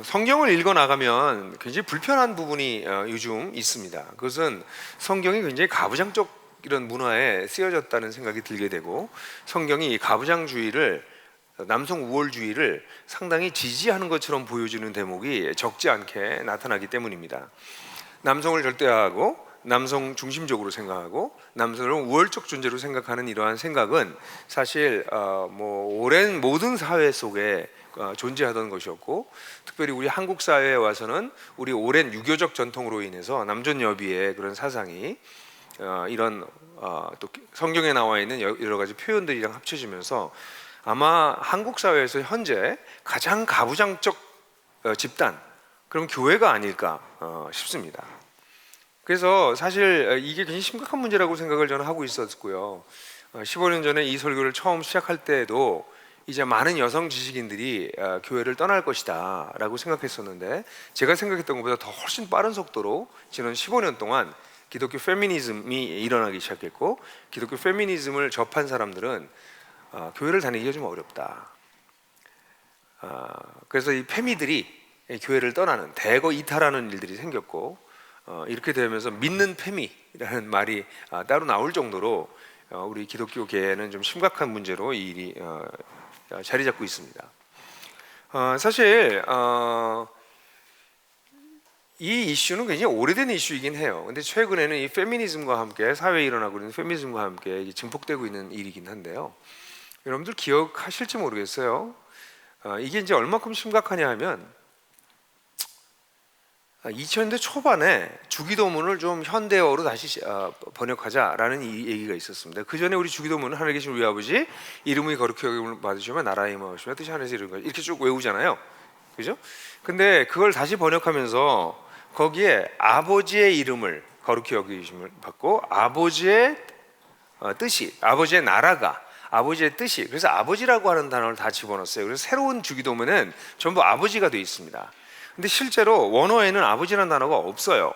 성경을 읽어 나가면 굉장히 불편한 부분이 요즘 있습니다. 그것은 성경이 굉장히 가부장적 이런 문화에 쓰여졌다는 생각이 들게 되고, 성경이 이 가부장주의를, 남성 우월주의를 상당히 지지하는 것처럼 보여주는 대목이 적지 않게 나타나기 때문입니다. 남성을 절대화하고 남성 중심적으로 생각하고 남성을 우월적 존재로 생각하는 이러한 생각은 사실 오랜 모든 사회 속에 존재하던 것이었고, 특별히 우리 한국 사회에 와서는 우리 오랜 유교적 전통으로 인해서 남존여비의 그런 사상이 이런 또 성경에 나와 있는 여러 가지 표현들이랑 합쳐지면서 아마 한국 사회에서 현재 가장 가부장적 집단, 그럼 교회가 아닐까 싶습니다. 그래서 사실 이게 굉장히 심각한 문제라고 생각을 저는 하고 있었고요. 15년 전에 이 설교를 처음 시작할 때에도 이제 많은 여성 지식인들이 교회를 떠날 것이다 라고 생각했었는데, 제가 생각했던 것보다 더 훨씬 빠른 속도로 지난 15년 동안 기독교 페미니즘이 일어나기 시작했고, 기독교 페미니즘을 접한 사람들은 교회를 다니기가 좀 어렵다. 그래서 이 페미들이 교회를 떠나는, 대거 이탈하는 일들이 생겼고, 이렇게 되면서 믿는 페미라는 말이 따로 나올 정도로 우리 기독교계에는 좀 심각한 문제로 이 일이 자리 잡고 있습니다. 사실 이 이슈는 굉장히 오래된 이슈이긴 해요. 근데 최근에는 이 페미니즘과 함께, 사회에 일어나고 있는 페미니즘과 함께 증폭되고 있는 일이긴 한데요. 여러분들 기억하실지 모르겠어요. 이게 이제 얼마큼 심각하냐 하면 2000년대 초반에 주기도문을 좀 현대어로 다시 번역하자라는 이 얘기가 있었습니다. 그 전에 우리 주기도문은 하늘에 계신 우리 아버지 이름이 거룩히 여김을 받으시면 나라의 임하시며 뜻이 하늘에서 이루어진 것, 이렇게 쭉 외우잖아요. 그죠? 근데 그걸 다시 번역하면서 거기에 아버지의 이름을 거룩히 여기심을 받고, 아버지의 뜻이, 아버지의 나라가, 아버지의 뜻이, 그래서 아버지라고 하는 단어를 다 집어넣었어요. 그래서 새로운 주기도문은 전부 아버지가 되어 있습니다. 근데 실제로 원어에는 아버지라는 단어가 없어요.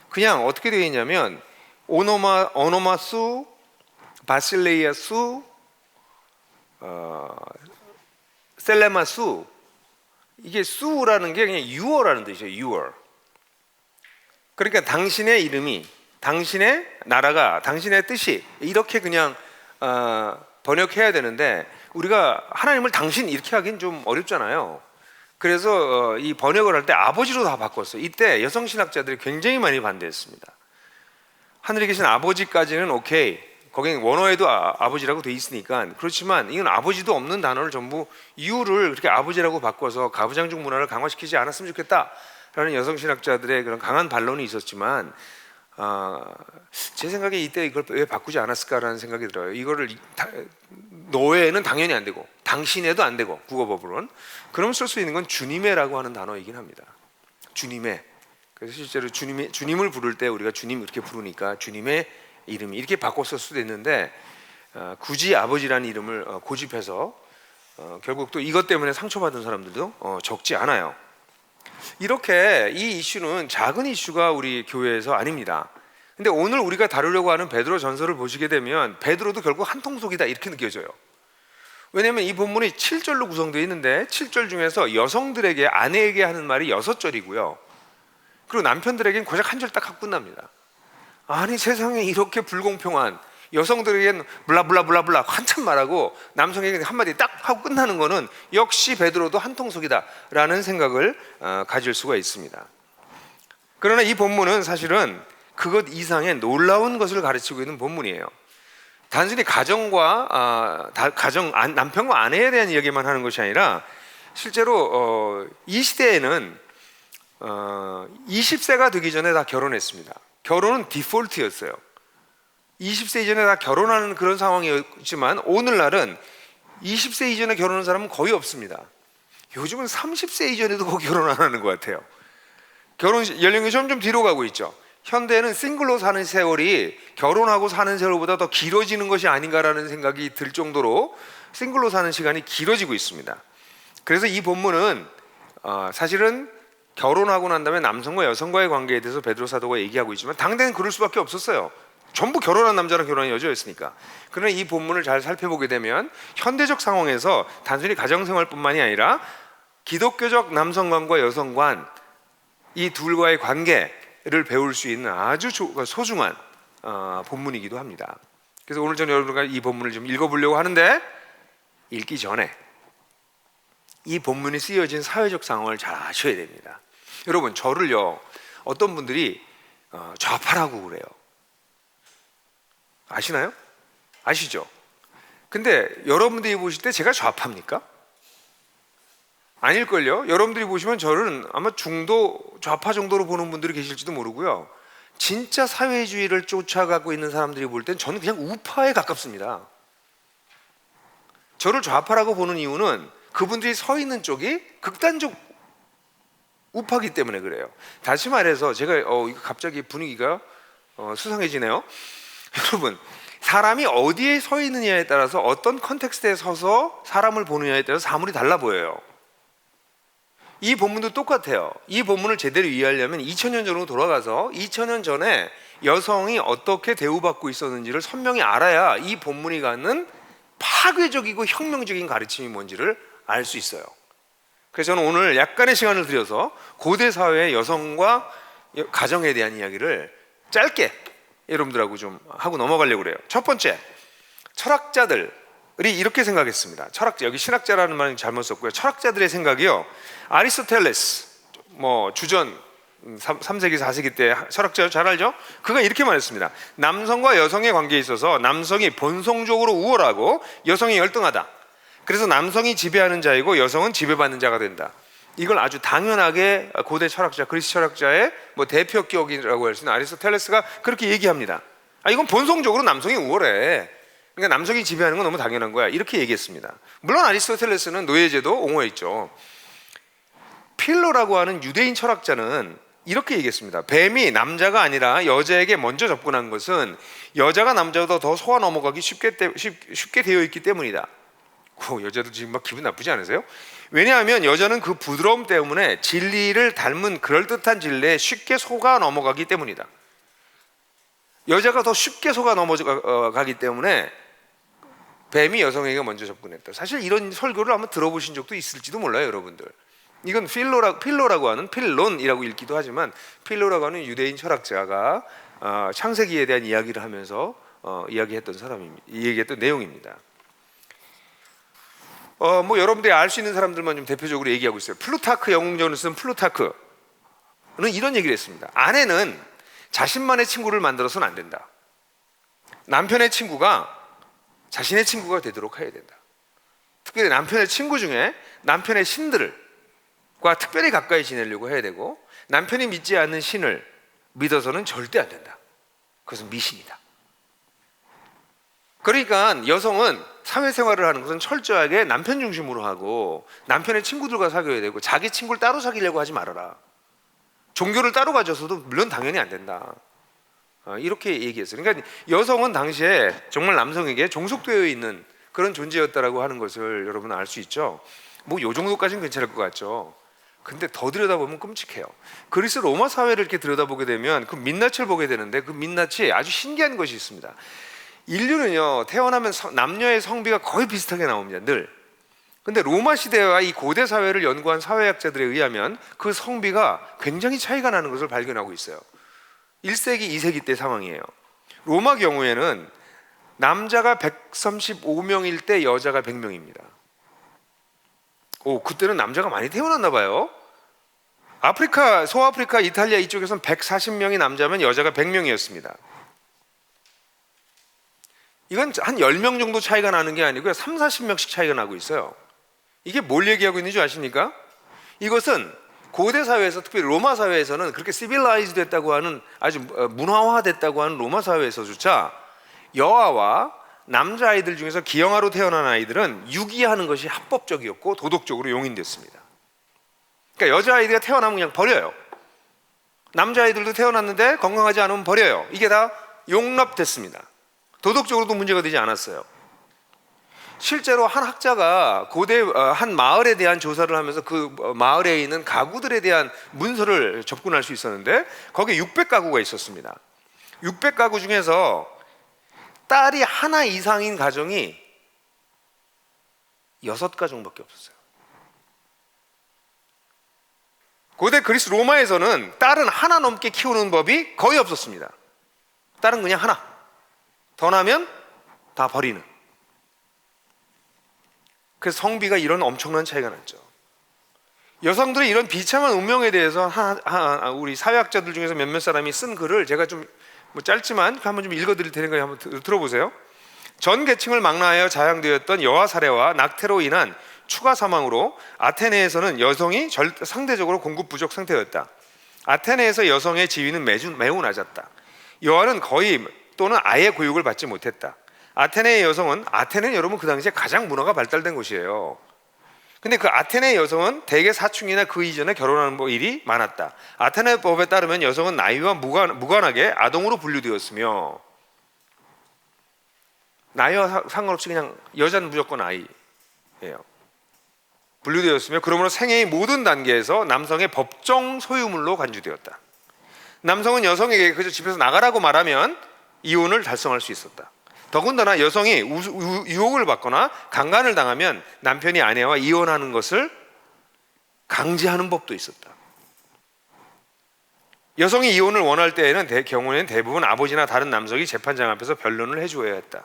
그냥 어떻게 되어 있냐면 오노마수, 바실레이아수, 셀레마수, 이게 수라는 게 그냥 유어라는 뜻이에요. 유어. 그러니까 당신의 이름이, 당신의 나라가, 당신의 뜻이, 이렇게 그냥 번역해야 되는데, 우리가 하나님을 당신 이렇게 하긴 좀 어렵잖아요. 그래서 이 번역을 할 때 아버지로 다 바꿨어요. 이때 여성 신학자들이 굉장히 많이 반대했습니다. 하늘에 계신 아버지까지는 오케이, 거긴 원어에도 아버지라고 돼 있으니까 그렇지만, 이건 아버지도 없는 단어를 전부 이유를 그렇게 아버지라고 바꿔서 가부장적 문화를 강화시키지 않았으면 좋겠다라는 여성 신학자들의 그런 강한 반론이 있었지만, 제 생각에 이때 이걸 왜 바꾸지 않았을까라는 생각이 들어요. 이거를 노예는 당연히 안 되고 당신에도 안 되고, 국어법으로는. 그럼 쓸 수 있는 건 주님의라고 하는 단어이긴 합니다. 주님의. 그래서 실제로 주님을 부를 때 우리가 주님 이렇게 부르니까 주님의 이름이 이렇게 바꿔 쓸 수도 있는데, 굳이 아버지라는 이름을 고집해서 결국 또 이것 때문에 상처받은 사람들도 적지 않아요. 이렇게 이 이슈는 작은 이슈가 우리 교회에서 아닙니다. 근데 오늘 우리가 다루려고 하는 베드로 전서를 보시게 되면 베드로도 결국 한통속이다 이렇게 느껴져요. 왜냐하면 이 본문이 7절로 구성되어 있는데 7절 중에서 여성들에게, 아내에게 하는 말이 6절이고요. 그리고 남편들에게는 고작 한 절 딱 하고 끝납니다. 아니, 세상에 이렇게 불공평한, 여성들에게는 블라블라블라블라 한참 말하고 남성에게는 한마디 딱 하고 끝나는 거는 역시 베드로도 한통속이다 라는 생각을 가질 수가 있습니다. 그러나 이 본문은 사실은 그것 이상의 놀라운 것을 가르치고 있는 본문이에요. 단순히 가정과 남편과 아내에 대한 이야기만 하는 것이 아니라, 실제로 이 시대에는 20세가 되기 전에 다 결혼했습니다. 결혼은 디폴트였어요. 20세 이전에 다 결혼하는 그런 상황이었지만, 오늘날은 20세 이전에 결혼한 사람은 거의 없습니다. 요즘은 30세 이전에도 거의 결혼 안 하는 것 같아요. 결혼 연령이 점점 뒤로 가고 있죠. 현대에는 싱글로 사는 세월이 결혼하고 사는 세월보다 더 길어지는 것이 아닌가라는 생각이 들 정도로 싱글로 사는 시간이 길어지고 있습니다. 그래서 이 본문은 사실은 결혼하고 난 다음에 남성과 여성과의 관계에 대해서 베드로 사도가 얘기하고 있지만, 당대는 그럴 수밖에 없었어요. 전부 결혼한 남자랑 결혼한 여자였으니까. 그러나 이 본문을 잘 살펴보게 되면 현대적 상황에서 단순히 가정생활뿐만이 아니라 기독교적 남성관과 여성관 이 둘과의 관계를 배울 수 있는 아주 소중한 본문이기도 합니다. 그래서 오늘 저는 여러분과 이 본문을 좀 읽어보려고 하는데 읽기 전에 이 본문이 쓰여진 사회적 상황을 잘 아셔야 됩니다. 여러분, 저를요 어떤 분들이 좌파라고 그래요. 아시나요? 아시죠? 근데 여러분들이 보실 때 제가 좌파입니까? 아닐걸요? 여러분들이 보시면 저는 아마 중도 좌파 정도로 보는 분들이 계실지도 모르고요. 진짜 사회주의를 쫓아가고 있는 사람들이 볼 땐 저는 그냥 우파에 가깝습니다. 저를 좌파라고 보는 이유는 그분들이 서 있는 쪽이 극단적 우파기 때문에 그래요. 다시 말해서 제가 이거 갑자기 분위기가 수상해지네요. 여러분, 사람이 어디에 서 있느냐에 따라서 어떤 컨텍스트에 서서 사람을 보느냐에 따라서 사물이 달라 보여요. 이 본문도 똑같아요. 이 본문을 제대로 이해하려면 2000년 전으로 돌아가서 2000년 전에 여성이 어떻게 대우받고 있었는지를 선명히 알아야 이 본문이 갖는 파괴적이고 혁명적인 가르침이 뭔지를 알 수 있어요. 그래서 저는 오늘 약간의 시간을 들여서 고대 사회의 여성과 가정에 대한 이야기를 짧게 여러분들하고 좀 하고 넘어가려고 그래요. 첫 번째, 철학자들이 이렇게 생각했습니다. 여기 신학자라는 말은 잘못 썼고요. 철학자들의 생각이요, 아리스토텔레스, 주전 3세기 4세기 때 철학자 잘 알죠? 그가 이렇게 말했습니다. 남성과 여성의 관계에 있어서 남성이 본성적으로 우월하고 여성이 열등하다. 그래서 남성이 지배하는 자이고 여성은 지배받는 자가 된다. 이걸 아주 당연하게 고대 철학자, 그리스 철학자의 대표격이라고 할 수 있는 아리스토텔레스가 그렇게 얘기합니다. 이건 본성적으로 남성이 우월해. 그러니까 남성이 지배하는 건 너무 당연한 거야. 이렇게 얘기했습니다. 물론 아리스토텔레스는 노예제도 옹호했죠. 필로라고 하는 유대인 철학자는 이렇게 얘기했습니다. 뱀이 남자가 아니라 여자에게 먼저 접근한 것은 여자가 남자보다 더 속아 넘어가기 쉽게 되어 있기 때문이다. 여자도 지금 막 기분 나쁘지 않으세요? 왜냐하면 여자는 그 부드러움 때문에 진리를 닮은 그럴듯한 진리에 쉽게 속아 넘어가기 때문이다. 여자가 더 쉽게 속아 넘어가기 때문에 뱀이 여성에게 먼저 접근했다. 사실 이런 설교를 한번 들어보신 적도 있을지도 몰라요, 여러분들. 이건 필로라고 하는, 필론이라고 읽기도 하지만 필로라고 하는 유대인 철학자가 창세기에 대한 이야기를 하면서 얘기했던 내용입니다. 여러분들이 알 수 있는 사람들만 좀 대표적으로 얘기하고 있어요. 플루타크, 영웅전을 쓴 플루타크는 이런 얘기를 했습니다. 아내는 자신만의 친구를 만들어서는 안 된다. 남편의 친구가 자신의 친구가 되도록 해야 된다. 특별히 남편의 친구 중에 남편의 신들과 특별히 가까이 지내려고 해야 되고, 남편이 믿지 않는 신을 믿어서는 절대 안 된다. 그것은 미신이다. 그러니까 여성은 사회생활을 하는 것은 철저하게 남편 중심으로 하고 남편의 친구들과 사귀어야 되고, 자기 친구를 따로 사귀려고 하지 말아라. 종교를 따로 가져서도 물론 당연히 안 된다. 이렇게 얘기했어요. 그러니까 여성은 당시에 정말 남성에게 종속되어 있는 그런 존재였다라고 하는 것을 여러분 알 수 있죠. 요 정도까지는 괜찮을 것 같죠. 근데 더 들여다보면 끔찍해요. 그리스 로마 사회를 이렇게 들여다보게 되면 그 민낯을 보게 되는데, 그 민낯이 아주 신기한 것이 있습니다. 인류는요, 태어나면 남녀의 성비가 거의 비슷하게 나옵니다, 늘. 근데 로마 시대와 이 고대 사회를 연구한 사회학자들에 의하면 그 성비가 굉장히 차이가 나는 것을 발견하고 있어요. 1세기, 2세기 때 상황이에요. 로마 경우에는 남자가 135명일 때 여자가 100명입니다. 그때는 남자가 많이 태어났나 봐요. 아프리카, 소아프리카, 이탈리아 이쪽에서는 140명이 남자면 여자가 100명이었습니다. 이건 한 10명 정도 차이가 나는 게 아니고요, 3, 40명씩 차이가 나고 있어요. 이게 뭘 얘기하고 있는지 아십니까? 이것은 고대 사회에서, 특히 로마 사회에서는 그렇게 시빌라이즈 됐다고 하는, 아주 문화화됐다고 하는 로마 사회에서조차 여아와 남자아이들 중에서 기형아로 태어난 아이들은 유기하는 것이 합법적이었고 도덕적으로 용인됐습니다. 그러니까 여자아이들이 태어나면 그냥 버려요. 남자아이들도 태어났는데 건강하지 않으면 버려요. 이게 다 용납됐습니다. 도덕적으로도 문제가 되지 않았어요. 실제로 한 학자가 고대 한 마을에 대한 조사를 하면서 그 마을에 있는 가구들에 대한 문서를 접근할 수 있었는데, 거기에 600가구가 있었습니다. 600가구 중에서 딸이 하나 이상인 가정이 6가정밖에 없었어요. 고대 그리스 로마에서는 딸은 하나 넘게 키우는 법이 거의 없었습니다. 딸은 그냥 하나, 더 나면 다 버리는. 그래서 성비가 이런 엄청난 차이가 났죠. 여성들의 이런 비참한 운명에 대해서 우리 사회학자들 중에서 몇몇 사람이 쓴 글을 제가 좀 짧지만 한번 좀 읽어드릴 테니까 한번 들어보세요. 전 계층을 망라하여 자양되었던 여아 살해와 낙태로 인한 추가 사망으로 아테네에서는 여성이 상대적으로 공급 부족 상태였다. 아테네에서 여성의 지위는 매우 낮았다. 여아는 거의 또는 아예 교육을 받지 못했다. 아테네의 여성은, 아테네는 여러분 그 당시에 가장 문화가 발달된 곳이에요. 근데 그 아테네 여성은 대개 사춘기나 그 이전에 결혼하는 일이 많았다. 아테네 법에 따르면 여성은 나이와 무관하게 아동으로 분류되었으며, 나이와 상관없이 그냥 여자는 무조건 아이예요. 분류되었으며, 그러므로 생애의 모든 단계에서 남성의 법정 소유물로 간주되었다. 남성은 여성에게 그저 집에서 나가라고 말하면 이혼을 달성할 수 있었다. 더군다나 여성이 유혹을 받거나 강간을 당하면 남편이 아내와 이혼하는 것을 강제하는 법도 있었다. 여성이 이혼을 원할 때에는 경우에는 대부분 아버지나 다른 남성이 재판장 앞에서 변론을 해주어야 했다.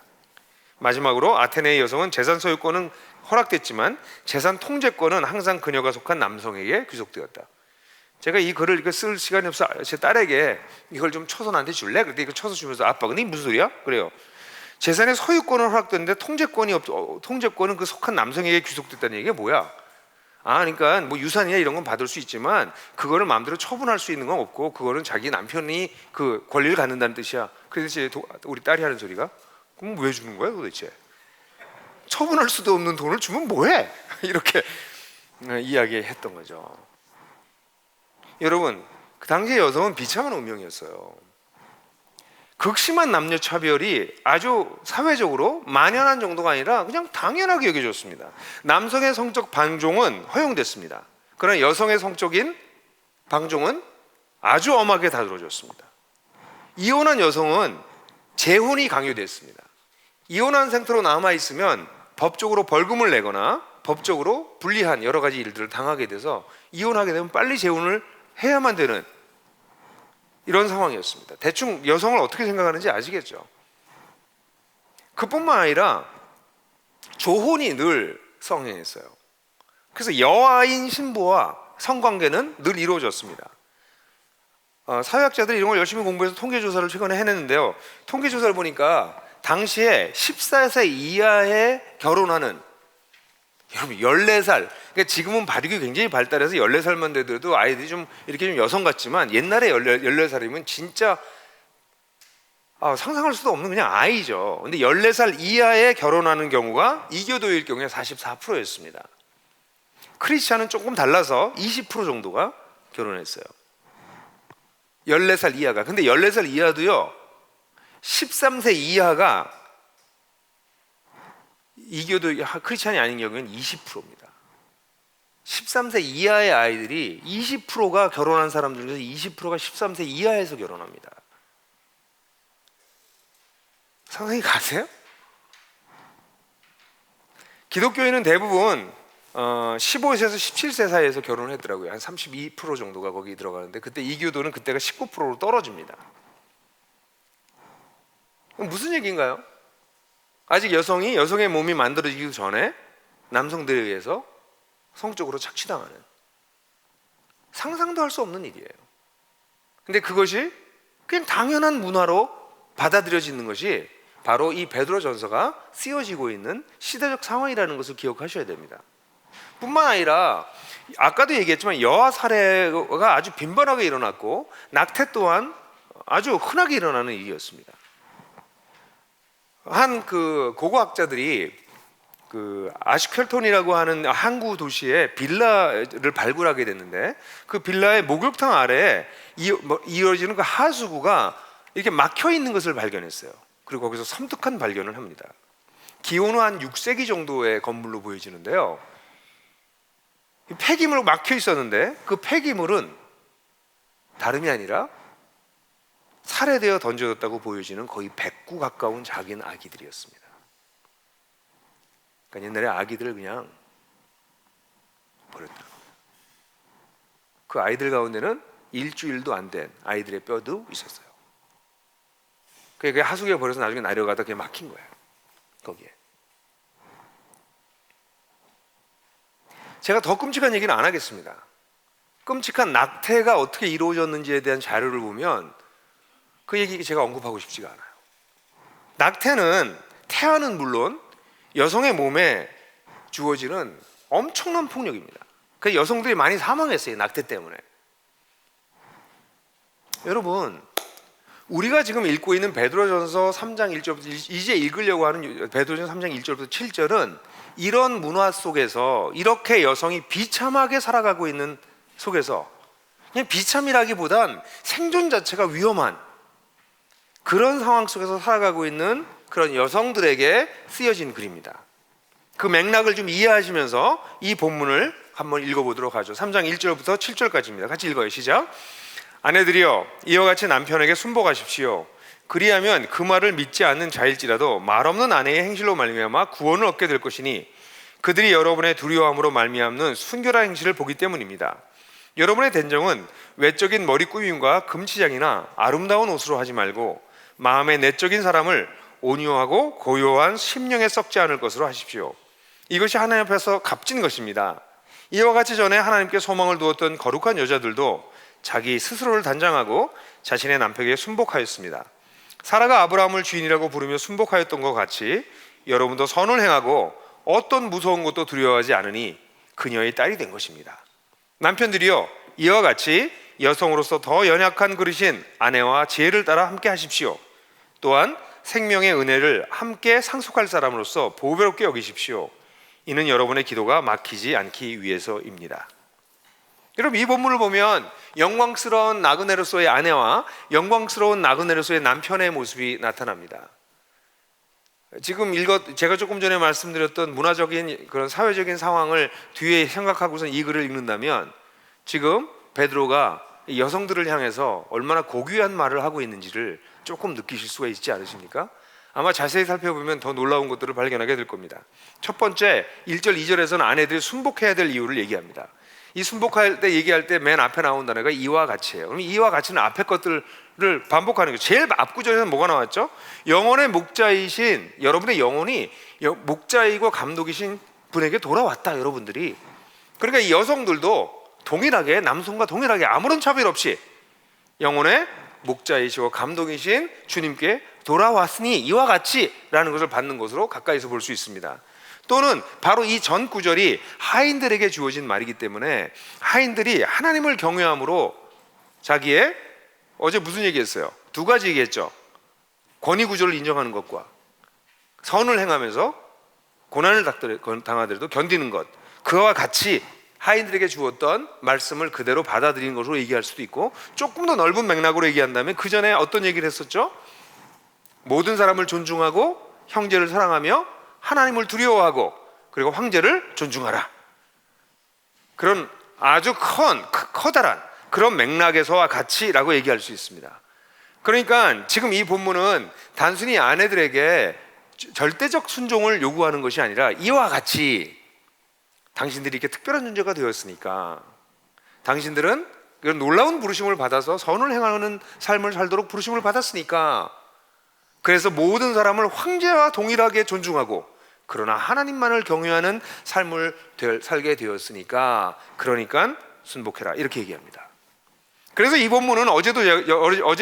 마지막으로 아테네의 여성은 재산 소유권은 허락됐지만 재산 통제권은 항상 그녀가 속한 남성에게 귀속되었다. 제가 이 글을 쓸 시간이 없어 제 딸에게 이걸 좀 쳐서 나한테 줄래? 그때 이거 쳐서 주면서 아빠 근데 이게 무슨 소리야? 그래요. 재산의 소유권은 허락됐는데 통제권은 그 속한 남성에게 귀속됐다는 얘기가 뭐야? 그러니까 뭐 유산이나 이런 건 받을 수 있지만 그거를 마음대로 처분할 수 있는 건 없고 그거는 자기 남편이 그 권리를 갖는다는 뜻이야. 그래서 우리 딸이 하는 소리가 그럼 왜 주는 거야 도대체? 처분할 수도 없는 돈을 주면 뭐해? 이렇게 이야기했던 거죠. 여러분, 그 당시의 여성은 비참한 운명이었어요. 극심한 남녀 차별이 아주 사회적으로 만연한 정도가 아니라 그냥 당연하게 여겨졌습니다. 남성의 성적 방종은 허용됐습니다. 그러나 여성의 성적인 방종은 아주 엄하게 다뤄졌습니다. 이혼한 여성은 재혼이 강요됐습니다. 이혼한 상태로 남아있으면 법적으로 벌금을 내거나 법적으로 불리한 여러 가지 일들을 당하게 돼서 이혼하게 되면 빨리 재혼을 해야만 되는 이런 상황이었습니다. 대충 여성을 어떻게 생각하는지 아시겠죠? 그뿐만 아니라 조혼이 늘 성행했어요. 그래서 여아인 신부와 성관계는 늘 이루어졌습니다. 사회학자들이 이런 걸 열심히 공부해서 통계조사를 최근에 해냈는데요. 통계조사를 보니까 당시에 14세 이하에 결혼하는, 여러분 14살, 그러니까 지금은 발육이 굉장히 발달해서 14살만 되더라도 아이들이 좀 이렇게 좀 여성 같지만 옛날에 14살이면 진짜 상상할 수도 없는 그냥 아이죠. 근데 14살 이하에 결혼하는 경우가 이교도일 경우에 44%였습니다. 크리스찬은 조금 달라서 20% 정도가 결혼했어요. 14살 이하가. 근데 14살 이하도요 13세 이하가 이교도 크리스찬이 아닌 경우에는 20%입니다. 13세 이하의 아이들이 20%가 결혼한 사람들 중에서 20%가 13세 이하에서 결혼합니다. 상상이 가세요? 기독교인은 대부분 15세에서 17세 사이에서 결혼을 했더라고요. 한 32% 정도가 거기 들어가는데 그때 이교도는 그때가 19%로 떨어집니다. 그럼 무슨 얘기인가요? 아직 여성의 몸이 만들어지기 전에 남성들에 의해서 성적으로 착취당하는, 상상도 할 수 없는 일이에요. 근데 그것이 그냥 당연한 문화로 받아들여지는 것이 바로 이 베드로전서가 쓰여지고 있는 시대적 상황이라는 것을 기억하셔야 됩니다. 뿐만 아니라 아까도 얘기했지만 여아 살해가 아주 빈번하게 일어났고 낙태 또한 아주 흔하게 일어나는 일이었습니다. 한 그 고고학자들이 그 아슈켈톤이라고 하는 항구 도시에 빌라를 발굴하게 됐는데 그 빌라의 목욕탕 아래에 이어지는 그 하수구가 이렇게 막혀 있는 것을 발견했어요. 그리고 거기서 섬뜩한 발견을 합니다. 기원 후 한 6세기 정도의 건물로 보여지는데요. 폐기물로 막혀 있었는데 그 폐기물은 다름이 아니라 살해되어 던져졌다고 보여지는 거의 100구 가까운 작은 아기들이었습니다. 그러니까 옛날에 아기들을 그냥 버렸더라고요. 그 아이들 가운데는 일주일도 안 된 아이들의 뼈도 있었어요. 그게 하수구에 버려서 나중에 내려가다 그게 막힌 거예요. 거기에. 제가 더 끔찍한 얘기는 안 하겠습니다. 끔찍한 낙태가 어떻게 이루어졌는지에 대한 자료를 보면 그 얘기 제가 언급하고 싶지가 않아요. 낙태는 태아는 물론 여성의 몸에 주어지는 엄청난 폭력입니다. 그 여성들이 많이 사망했어요. 낙태 때문에. 여러분, 우리가 지금 읽고 있는 베드로전서 3장 1절부터 이제 읽으려고 하는 베드로전서 3장 1절부터 7절은 이런 문화 속에서 이렇게 여성이 비참하게 살아가고 있는 속에서 그냥 비참이라기보단 생존 자체가 위험한 그런 상황 속에서 살아가고 있는 그런 여성들에게 쓰여진 글입니다. 그 맥락을 좀 이해하시면서 이 본문을 한번 읽어보도록 하죠. 3장 1절부터 7절까지입니다. 같이 읽어요. 시작. 아내들이여 이와 같이 남편에게 순복하십시오. 그리하면 그 말을 믿지 않는 자일지라도 말 없는 아내의 행실로 말미암아 구원을 얻게 될 것이니 그들이 여러분의 두려움으로 말미암는 순결한 행실을 보기 때문입니다. 여러분의 된정은 외적인 머리 꾸밈과 금치장이나 아름다운 옷으로 하지 말고 마음의 내적인 사람을 온유하고 고요한 심령에 썩지 않을 것으로 하십시오. 이것이 하나님 앞에서 값진 것입니다. 이와 같이 전에 하나님께 소망을 두었던 거룩한 여자들도 자기 스스로를 단장하고 자신의 남편에게 순복하였습니다. 사라가 아브라함을 주인이라고 부르며 순복하였던 것 같이 여러분도 선을 행하고 어떤 무서운 것도 두려워하지 않으니 그녀의 딸이 된 것입니다. 남편들이여 이와 같이 여성으로서 더 연약한 그릇인 아내와 지혜를 따라 함께 하십시오. 또한 생명의 은혜를 함께 상속할 사람으로서 보배롭게 여기십시오. 이는 여러분의 기도가 막히지 않기 위해서입니다. 여러분, 이 본문을 보면 영광스러운 나그네로서의 아내와 영광스러운 나그네로서의 남편의 모습이 나타납니다. 지금 제가 조금 전에 말씀드렸던 문화적인 그런 사회적인 상황을 뒤에 생각하고서 이 글을 읽는다면 지금 베드로가 여성들을 향해서 얼마나 고귀한 말을 하고 있는지를 조금 느끼실 수가 있지 않으십니까? 아마 자세히 살펴보면 더 놀라운 것들을 발견하게 될 겁니다. 첫 번째 1절 2절에서는 아내들이 순복해야 될 이유를 얘기합니다. 이 순복할 때 얘기할 때 맨 앞에 나온 단어가 이와 같이예요. 그럼 이와 같이는 앞에 것들을 반복하는 거죠. 제일 앞구절에는 뭐가 나왔죠? 영혼의 목자이신 여러분의 영혼이 목자이고 감독이신 분에게 돌아왔다. 여러분들이. 그러니까 이 여성들도 동일하게 남성과 동일하게 아무런 차별 없이 영혼의 목자이시고 감독이신 주님께 돌아왔으니 이와 같이라는 것을 받는 것으로 가까이서 볼 수 있습니다. 또는 바로 이 전 구절이 하인들에게 주어진 말이기 때문에 하인들이 하나님을 경외함으로 자기의 어제 무슨 얘기했어요? 두 가지 얘기했죠. 권위 구조를 인정하는 것과 선을 행하면서 고난을 당하더라도 견디는 것, 그와 같이 하인들에게 주었던 말씀을 그대로 받아들이는 것으로 얘기할 수도 있고, 조금 더 넓은 맥락으로 얘기한다면 그 전에 어떤 얘기를 했었죠? 모든 사람을 존중하고 형제를 사랑하며 하나님을 두려워하고 그리고 황제를 존중하라. 그런 아주 커다란 그런 맥락에서와 같이라고 얘기할 수 있습니다. 그러니까 지금 이 본문은 단순히 아내들에게 절대적 순종을 요구하는 것이 아니라 이와 같이 당신들이 이렇게 특별한 존재가 되었으니까 당신들은 그런 놀라운 부르심을 받아서 선을 행하는 삶을 살도록 부르심을 받았으니까 그래서 모든 사람을 황제와 동일하게 존중하고 그러나 하나님만을 경외하는 삶을 살게 되었으니까 그러니까 순복해라 이렇게 얘기합니다. 그래서 이 본문은 어제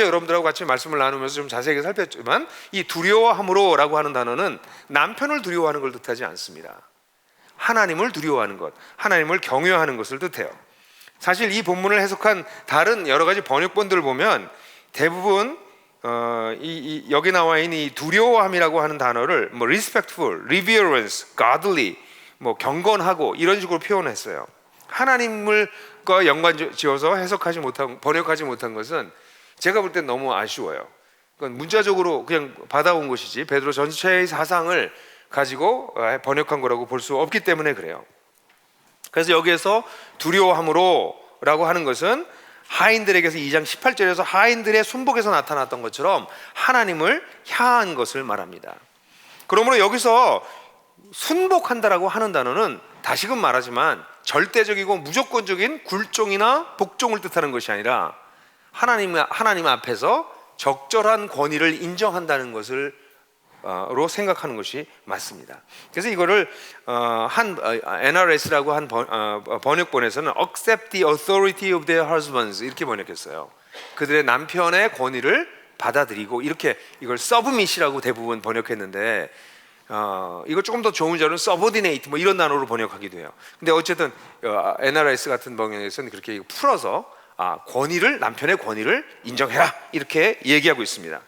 여러분들하고 같이 말씀을 나누면서 좀 자세하게 살폈지만 이 두려워함으로 라고 하는 단어는 남편을 두려워하는 걸 뜻하지 않습니다. 하나님을 두려워하는 것, 하나님을 경외하는 것을 뜻해요. 사실 이 본문을 해석한 다른 여러 가지 번역본들을 보면 대부분 여기 나와 있는 이 두려워함이라고 하는 단어를 뭐 respectful, reverence, godly, 뭐 경건하고 이런 식으로 표현했어요. 하나님을과 연관지어서 번역하지 못한 것은 제가 볼 땐 너무 아쉬워요. 그건 문자적으로 그냥 받아온 것이지 베드로 전체의 사상을 가지고 번역한 거라고 볼 수 없기 때문에 그래요. 그래서 여기에서 두려워함으로 라고 하는 것은 하인들에게서 2장 18절에서 하인들의 순복에서 나타났던 것처럼 하나님을 향한 것을 말합니다. 그러므로 여기서 순복한다라고 하는 단어는 다시금 말하지만 절대적이고 무조건적인 굴종이나 복종을 뜻하는 것이 아니라 하나님 앞에서 적절한 권위를 인정한다는 것을 로 생각하는 것이 맞습니다. 그래서 이거를 NRS라고 한 번역본에서는 accept the authority of their husbands 이렇게 번역했어요. 그들의 남편의 권위를 받아들이고, 이렇게 이걸 submit이라고 대부분 번역했는데 이거 조금 더 좋은 자료는 subordinate 뭐 이런 단어로 번역하기도 해요. 근데 어쨌든 NRS 같은 번역에서는 그렇게 풀어서 남편의 권위를 인정해라 이렇게 얘기하고 있습니다.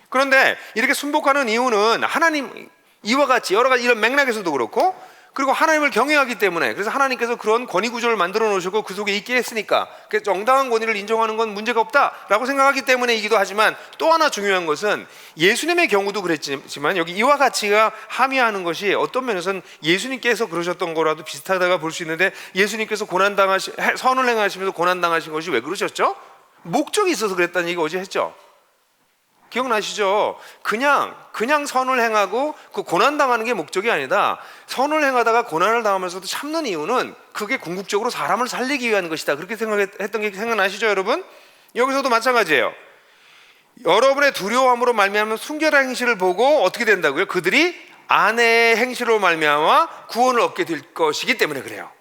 그런데 이렇게 순복하는 이유는 하나님 이와 같이 여러 가지 이런 맥락에서도 그렇고, 그리고 하나님을 경외하기 때문에, 그래서 하나님께서 그런 권위 구조를 만들어 놓으셨고 그 속에 있게 했으니까, 그래서 정당한 권위를 인정하는 건 문제가 없다라고 생각하기 때문에이기도 하지만, 또 하나 중요한 것은 예수님의 경우도 그랬지만 여기 이와 같이가 함의하는 것이 어떤 면에서는 예수님께서 그러셨던 거라도 비슷하다가 볼 수 있는데, 예수님께서 선을 행하시면서 고난당하신 것이 왜 그러셨죠? 목적이 있어서 그랬다는 얘기 어제 했죠. 기억나시죠? 그냥 선을 행하고 그 고난당하는 게 목적이 아니다. 선을 행하다가 고난을 당하면서도 참는 이유는 그게 궁극적으로 사람을 살리기 위한 것이다. 그렇게 생각했던 게 생각나시죠, 여러분? 여기서도 마찬가지예요. 여러분의 두려움으로 말미암은 순결한 행실을 보고 어떻게 된다고요? 그들이 아내의 행실로 말미암아 구원을 얻게 될 것이기 때문에 그래요.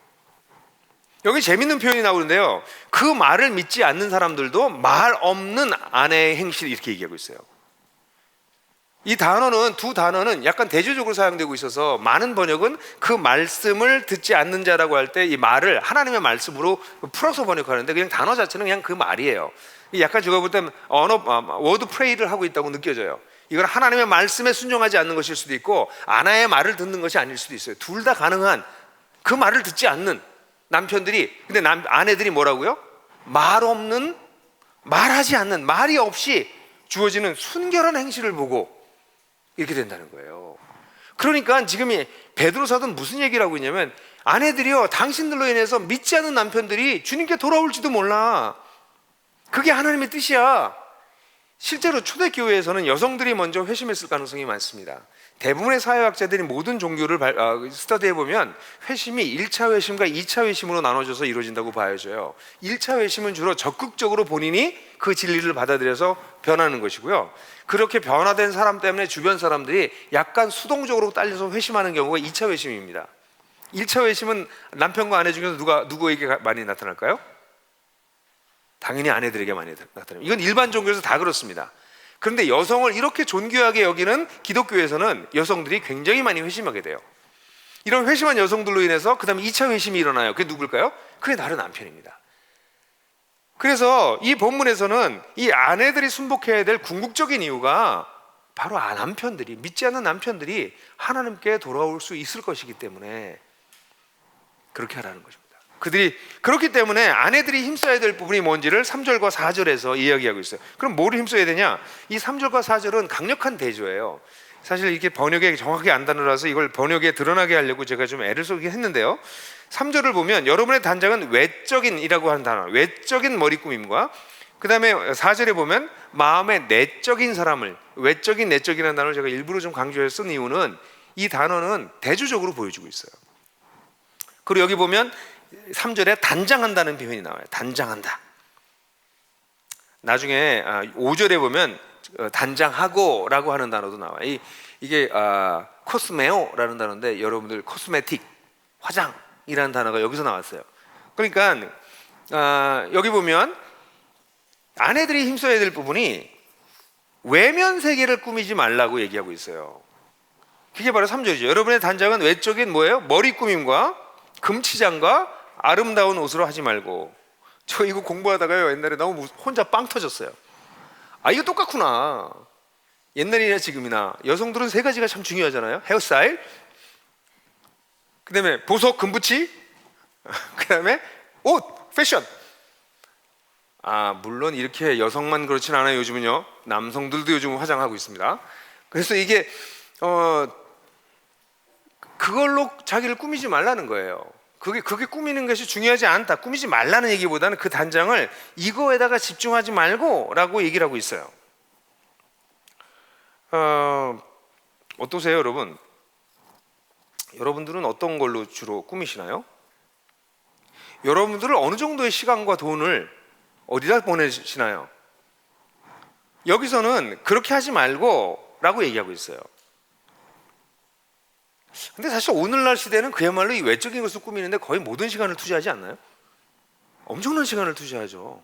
여기 재밌는 표현이 나오는데요, 그 말을 믿지 않는 사람들도 말 없는 아내의 행실 이렇게 얘기하고 있어요. 이 두 단어는 약간 대조적으로 사용되고 있어서 많은 번역은 그 말씀을 듣지 않는 자라고 할 때 이 말을 하나님의 말씀으로 풀어서 번역하는데, 그냥 단어 자체는 그냥 그 말이에요. 약간 제가 볼 때 워드 프레이를 하고 있다고 느껴져요. 이건 하나님의 말씀에 순종하지 않는 것일 수도 있고 아내의 말을 듣는 것이 아닐 수도 있어요. 둘 다 가능한, 그 말을 듣지 않는 남편들이, 근데 아내들이 뭐라고요? 말하지 않는, 말이 없이 주어지는 순결한 행실을 보고 이렇게 된다는 거예요. 그러니까 지금 이 베드로사도는 무슨 얘기를 하고 있냐면, 아내들이요, 당신들로 인해서 믿지 않는 남편들이 주님께 돌아올지도 몰라. 그게 하나님의 뜻이야. 실제로 초대교회에서는 여성들이 먼저 회심했을 가능성이 많습니다. 대부분의 사회학자들이 모든 종교를 스터디해보면 회심이 1차 회심과 2차 회심으로 나눠져서 이루어진다고 봐야죠. 1차 회심은 주로 적극적으로 본인이 그 진리를 받아들여서 변하는 것이고요, 그렇게 변화된 사람 때문에 주변 사람들이 약간 수동적으로 딸려서 회심하는 경우가 2차 회심입니다. 1차 회심은 남편과 아내 중에서 누구에게 많이 나타날까요? 당연히 아내들에게 많이 나타납니다. 이건 일반 종교에서 다 그렇습니다. 그런데 여성을 이렇게 존귀하게 여기는 기독교에서는 여성들이 굉장히 많이 회심하게 돼요. 이런 회심한 여성들로 인해서 그 다음에 2차 회심이 일어나요. 그게 누굴까요? 그게 나의 남편입니다. 그래서 이 본문에서는 이 아내들이 순복해야 될 궁극적인 이유가 바로 남편들이, 믿지 않는 남편들이 하나님께 돌아올 수 있을 것이기 때문에 그렇게 하라는 것입니다. 그들이 그렇기 때문에 아내들이 힘써야 될 부분이 뭔지를 3절과 4절에서 이야기하고 있어요. 그럼 뭐를 힘써야 되냐? 이 3절과 4절은 강력한 대조예요. 사실 이렇게 번역에 정확하게 안 단어라서 이걸 번역에 드러나게 하려고 제가 좀 애를 쓰긴 했는데요, 3절을 보면 여러분의 단장은 외적인이라고 하는 단어, 외적인 머리꾸밈과, 그 다음에 4절에 보면 마음의 내적인 사람을, 외적인 내적이라는 단어를 제가 일부러 좀 강조해서 쓴 이유는 이 단어는 대조적으로 보여주고 있어요. 그리고 여기 보면 3절에 단장한다는 표현이 나와요. 단장한다. 나중에 5절에 보면 단장하고 라고 하는 단어도 나와요. 이게 코스메오라는 단어인데, 여러분들 코스메틱, 화장이라는 단어가 여기서 나왔어요. 그러니까 여기 보면 아내들이 힘써야 될 부분이 외면 세계를 꾸미지 말라고 얘기하고 있어요. 그게 바로 3절이죠. 여러분의 단장은 외적인 뭐예요? 머리 꾸밈과 금치장과 아름다운 옷으로 하지 말고. 저 이거 공부하다가요, 옛날에 너무 혼자 빵 터졌어요. 이거 똑같구나. 옛날이나 지금이나 여성들은 세 가지가 참 중요하잖아요. 헤어스타일, 그 다음에 보석, 금붙이, 그 다음에 옷, 패션. 물론 이렇게 여성만 그렇진 않아요. 요즘은요, 남성들도 요즘 화장하고 있습니다. 그래서 이게 그걸로 자기를 꾸미지 말라는 거예요. 그게 꾸미는 것이 중요하지 않다, 꾸미지 말라는 얘기보다는 그 단장을 이거에다가 집중하지 말고 라고 얘기를 하고 있어요. 어떠세요, 여러분? 여러분들은 어떤 걸로 주로 꾸미시나요? 여러분들을 어느 정도의 시간과 돈을 어디다 보내시나요? 여기서는 그렇게 하지 말고 라고 얘기하고 있어요. 근데 사실 오늘날 시대는 그야말로 이 외적인 것을 꾸미는데 거의 모든 시간을 투자하지 않나요? 엄청난 시간을 투자하죠.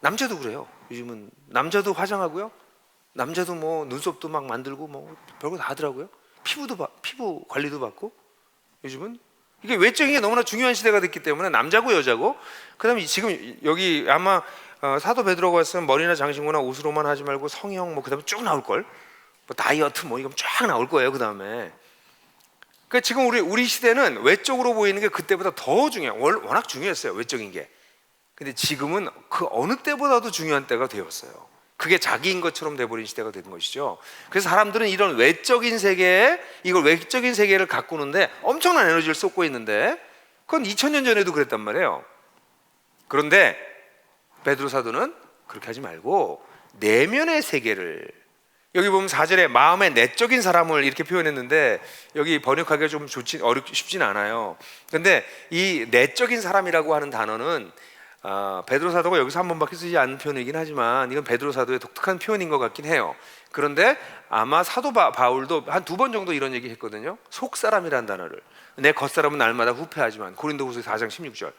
남자도 그래요. 요즘은 남자도 화장하고요, 남자도 뭐 눈썹도 막 만들고 뭐 별거 다 하더라고요. 피부 관리도 받고. 요즘은 이게 외적인 게 너무나 중요한 시대가 됐기 때문에 남자고 여자고, 그다음에 지금 여기 아마 사도 베드로가 왔으면 머리나 장신구나 옷으로만 하지 말고 성형 뭐 그다음에 쭉 나올 걸, 뭐 다이어트 뭐 이건 쫙 나올 거예요. 그다음에 그러니까 지금 우리 시대는 외적으로 보이는 게 그때보다 더 중요해요. 워낙 중요했어요, 외적인 게. 근데 지금은 그 어느 때보다도 중요한 때가 되었어요. 그게 자기인 것처럼 돼버린 시대가 된 것이죠. 그래서 사람들은 이런 외적인 세계를 가꾸는데 엄청난 에너지를 쏟고 있는데, 그건 2000년 전에도 그랬단 말이에요. 그런데 베드로 사도는 그렇게 하지 말고 내면의 세계를, 여기 보면 4절에 마음의 내적인 사람을 이렇게 표현했는데 여기 번역하기가 좀 쉽진 않아요. 근데 이 내적인 사람이라고 하는 단어는 베드로 사도가 여기서 한 번밖에 쓰지 않은 표현이긴 하지만 이건 베드로 사도의 독특한 표현인 것 같긴 해요. 그런데 아마 사도 바울도 한 2번 정도 이런 얘기 했거든요. 속사람이라는 단어를, 내 겉사람은 날마다 후패하지만, 고린도후서 4장 16절,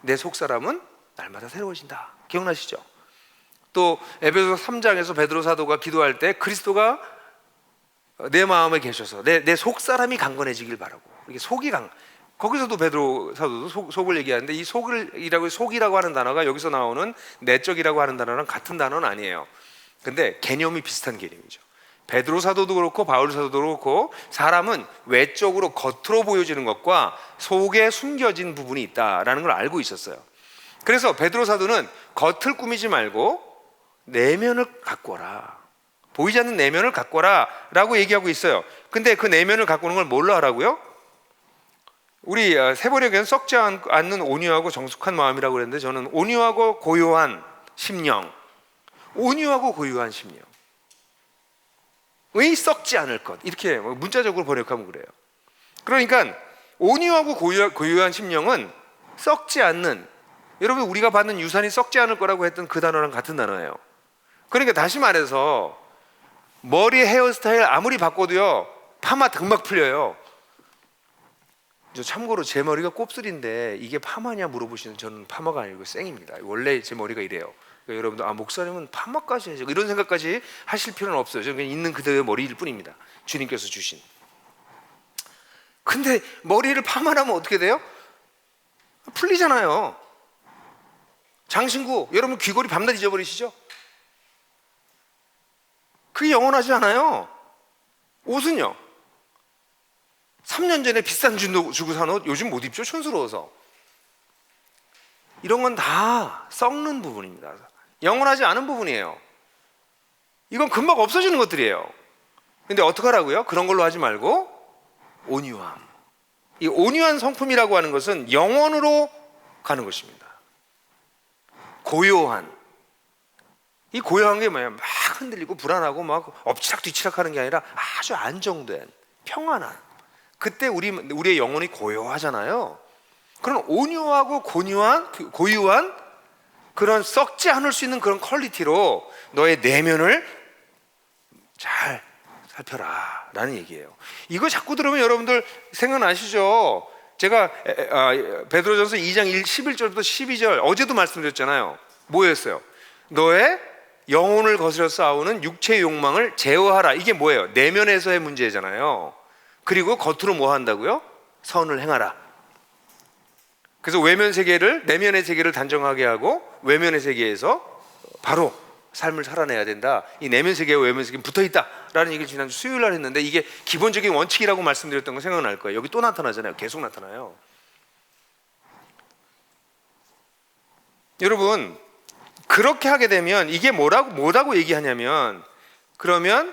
내 속사람은 날마다 새로워진다. 기억나시죠? 또 에베소서 3장에서 베드로 사도가 기도할 때 그리스도가 내 마음에 계셔서 내 속사람이 강건해지길 바라고, 이게 거기서도 베드로 사도도 속을 얘기하는데, 이 속이라고 하는 단어가 여기서 나오는 내적이라고 하는 단어랑 같은 단어는 아니에요. 근데 개념이 비슷한 개념이죠. 베드로 사도도 그렇고 바울 사도도 그렇고, 사람은 외적으로 겉으로 보여지는 것과 속에 숨겨진 부분이 있다라는 걸 알고 있었어요. 그래서 베드로 사도는 겉을 꾸미지 말고 내면을 가꾸어라, 보이지 않는 내면을 가꾸어라 라고 얘기하고 있어요. 근데 그 내면을 가꾸는 걸 뭘로 하라고요? 우리 세번역에는 썩지 않는 온유하고 정숙한 마음이라고 그랬는데, 저는 온유하고 고요한 심령, 온유하고 고요한 심령, 의 썩지 않을 것, 이렇게 문자적으로 번역하면 그래요. 그러니까 온유하고 고요한 심령은 썩지 않는, 여러분 우리가 받는 유산이 썩지 않을 거라고 했던 그 단어랑 같은 단어예요. 그러니까 다시 말해서 머리 헤어스타일 아무리 바꿔도요 파마 금방 풀려요. 참고로 제 머리가 곱슬인데 이게 파마냐 물어보시는, 저는 파마가 아니고 생입니다. 원래 제 머리가 이래요. 그러니까 여러분들 목사님은 파마까지 해야죠, 이런 생각까지 하실 필요는 없어요. 저는 그냥 있는 그대로의 머리일 뿐입니다, 주님께서 주신. 근데 머리를 파마하면 어떻게 돼요? 풀리잖아요. 장신구 여러분 귀걸이 밤낮 잊어버리시죠? 그게 영원하지 않아요. 옷은요, 3년 전에 비싼 돈 주고 산 옷 요즘 못 입죠, 촌스러워서. 이런 건 다 썩는 부분입니다. 영원하지 않은 부분이에요. 이건 금방 없어지는 것들이에요. 근데 어떡하라고요? 그런 걸로 하지 말고 온유함. 이 온유한 성품이라고 하는 것은 영원으로 가는 것입니다. 고요한, 이 고요한 게 뭐야? 막 흔들리고 불안하고 막 엎치락뒤치락 하는 게 아니라 아주 안정된 평안한, 그때 우리의 영혼이 고요하잖아요. 그런 온유하고 고유한 그런 썩지 않을 수 있는 그런 퀄리티로 너의 내면을 잘 살펴라 라는 얘기예요. 이거 자꾸 들으면 여러분들 생각나시죠? 제가 베드로전서 2장 11절부터 12절 어제도 말씀드렸잖아요. 뭐였어요? 너의 영혼을 거스려 싸우는 육체의 욕망을 제어하라. 이게 뭐예요? 내면에서의 문제잖아요. 그리고 겉으로 뭐 한다고요? 선을 행하라. 그래서 내면의 세계를 단정하게 하고 외면의 세계에서 바로 삶을 살아내야 된다. 이 내면 세계와 외면 세계는 붙어있다라는 얘기를 지난주 수요일 날 했는데, 이게 기본적인 원칙이라고 말씀드렸던 거 생각날 거예요. 여기 또 나타나잖아요. 계속 나타나요. 여러분, 그렇게 하게 되면 이게 뭐라고 얘기하냐면, 그러면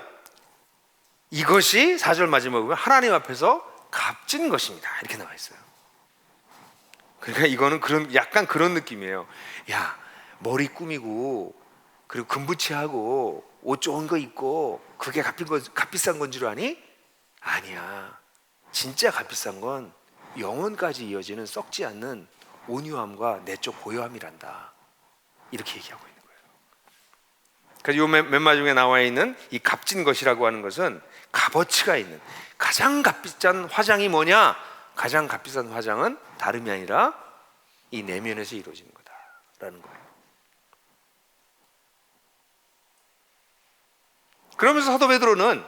이것이 4절 마지막에 보면 하나님 앞에서 값진 것입니다, 이렇게 나와 있어요. 그러니까 이거는 약간 그런 느낌이에요. 야, 머리 꾸미고 그리고 금붙이하고 옷 좋은 거 입고 그게 값비싼 건 줄 아니? 아니야. 진짜 값비싼 건 영혼까지 이어지는 썩지 않는 온유함과 내적 고요함이란다. 이렇게 얘기하고 있는 거예요. 그래서 요 맨 마지막에 나와 있는 이 값진 것이라고 하는 것은 값어치가 있는, 가장 값비싼 화장이 뭐냐? 가장 값비싼 화장은 다름이 아니라 이 내면에서 이루어지는 거다라는 거예요. 그러면서 사도 베드로는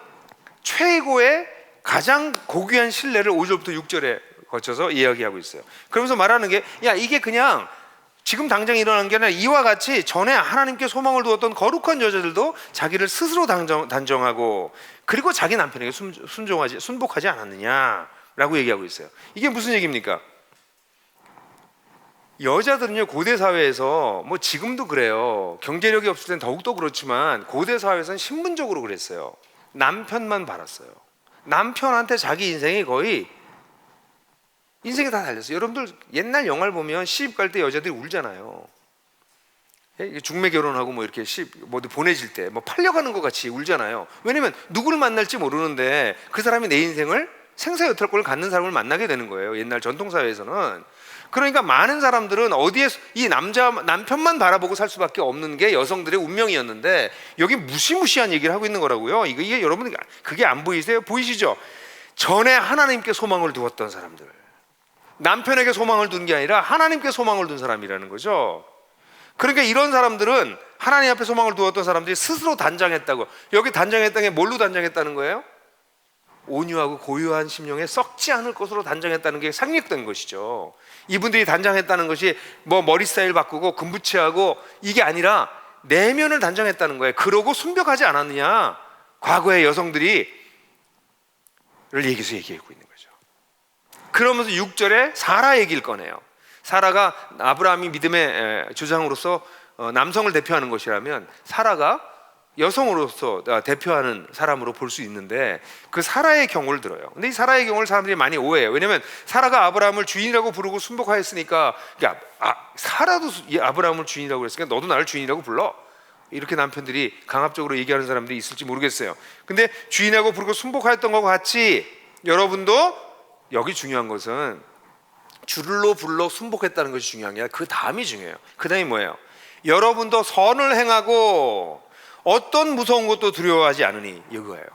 최고의 가장 고귀한 신뢰를 5절부터 6절에 거쳐서 이야기하고 있어요. 그러면서 말하는 게, 야, 이게 그냥 지금 당장 일어난 게 아니라 이와 같이 전에 하나님께 소망을 두었던 거룩한 여자들도 자기를 스스로 단정하고 그리고 자기 남편에게 순복하지 않았느냐라고 얘기하고 있어요. 이게 무슨 얘기입니까? 여자들은요, 고대 사회에서 뭐 지금도 그래요. 경제력이 없을 땐 더욱더 그렇지만 고대 사회에서는 신분적으로 그랬어요. 남편만 바랐어요. 남편한테 자기 인생이 거의 인생이 다 달렸어요. 여러분들 옛날 영화를 보면 시집 갈 때 여자들이 울잖아요. 중매 결혼하고 뭐 이렇게 뭐 보내질 때 뭐 팔려가는 것 같이 울잖아요. 왜냐면 누구를 만날지 모르는데 그 사람이 내 인생을 생사여탈권을 갖는 사람을 만나게 되는 거예요. 옛날 전통 사회에서는. 그러니까 많은 사람들은 어디에 이 남편만 바라보고 살 수밖에 없는 게 여성들의 운명이었는데 여기 무시무시한 얘기를 하고 있는 거라고요. 이게 여러분 그게 안 보이세요? 보이시죠? 전에 하나님께 소망을 두었던 사람들, 남편에게 소망을 둔 게 아니라 하나님께 소망을 둔 사람이라는 거죠. 그러니까 이런 사람들은 하나님 앞에 소망을 두었던 사람들이 스스로 단장했다고. 여기 단장했다는 게 뭘로 단장했다는 거예요? 온유하고 고요한 심령에 썩지 않을 것으로 단장했다는 게 상력된 것이죠. 이분들이 단장했다는 것이 뭐 머리 스타일 바꾸고 금부치하고 이게 아니라 내면을 단장했다는 거예요. 그러고 순벽하지 않았느냐, 과거의 여성들이 를 얘기하고 있는 거죠. 그러면서 6절에 사라 얘기를 꺼내요. 사라가 아브라함이 믿음의 조상으로서 남성을 대표하는 것이라면 사라가 여성으로서 대표하는 사람으로 볼 수 있는데 그 사라의 경우를 들어요. 근데 이 사라의 경우를 사람들이 많이 오해해요. 왜냐하면 사라가 아브라함을 주인이라고 부르고 순복하였으니까, 사라도 아브라함을 주인이라고 그랬으니까 너도 나를 주인이라고 불러, 이렇게 남편들이 강압적으로 얘기하는 사람들이 있을지 모르겠어요. 근데 주인하고 부르고 순복하였던 것과 같이 여러분도, 여기 중요한 것은 줄로 불러 순복했다는 것이 중요한 게 아니라 그 다음이 중요해요. 그 다음이 뭐예요? 여러분도 선을 행하고 어떤 무서운 것도 두려워하지 않으니, 이거예요.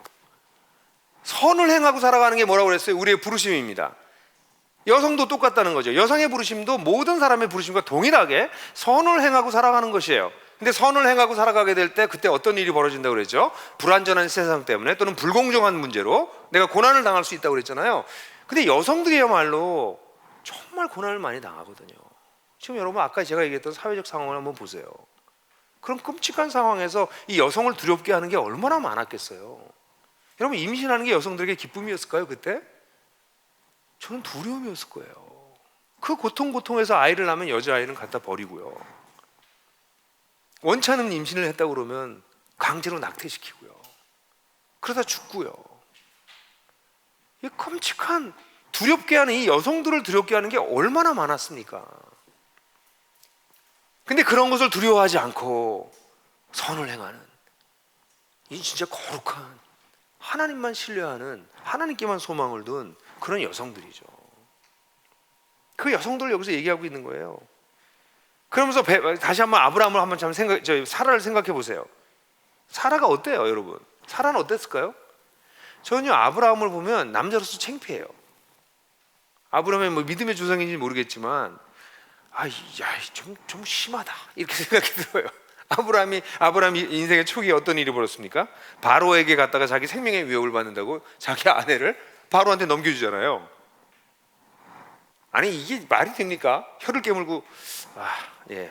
선을 행하고 살아가는 게 뭐라고 그랬어요? 우리의 부르심입니다. 여성도 똑같다는 거죠. 여성의 부르심도 모든 사람의 부르심과 동일하게 선을 행하고 살아가는 것이에요. 근데 선을 행하고 살아가게 될 때 그때 어떤 일이 벌어진다고 그랬죠? 불완전한 세상 때문에 또는 불공정한 문제로 내가 고난을 당할 수 있다고 그랬잖아요. 근데 여성들이야말로 정말 고난을 많이 당하거든요. 지금 여러분 아까 제가 얘기했던 사회적 상황을 한번 보세요. 그런 끔찍한 상황에서 이 여성을 두렵게 하는 게 얼마나 많았겠어요. 여러분, 임신하는 게 여성들에게 기쁨이었을까요 그때? 저는 두려움이었을 거예요. 그 고통에서 아이를 낳으면 여자아이는 갖다 버리고요, 원치 않은 임신을 했다고 그러면 강제로 낙태시키고요, 그러다 죽고요. 이 끔찍한, 두렵게 하는, 이 여성들을 두렵게 하는 게 얼마나 많았습니까? 근데 그런 것을 두려워하지 않고 선을 행하는, 이 진짜 거룩한, 하나님만 신뢰하는, 하나님께만 소망을 둔 그런 여성들이죠. 그 여성들을 여기서 얘기하고 있는 거예요. 그러면서 다시 한번 아브라함을 한번 사라를 생각해 보세요. 사라가 어때요, 여러분? 사라는 어땠을까요? 저는요, 아브라함을 보면 남자로서 창피해요. 아브라함이 뭐 믿음의 조상인지 모르겠지만, 좀 심하다, 이렇게 생각이 들어요. 아브라함이 인생의 초기에 어떤 일이 벌었습니까? 바로에게 갔다가 자기 생명의 위협을 받는다고 자기 아내를 바로한테 넘겨주잖아요. 아니, 이게 말이 됩니까? 혀를 깨물고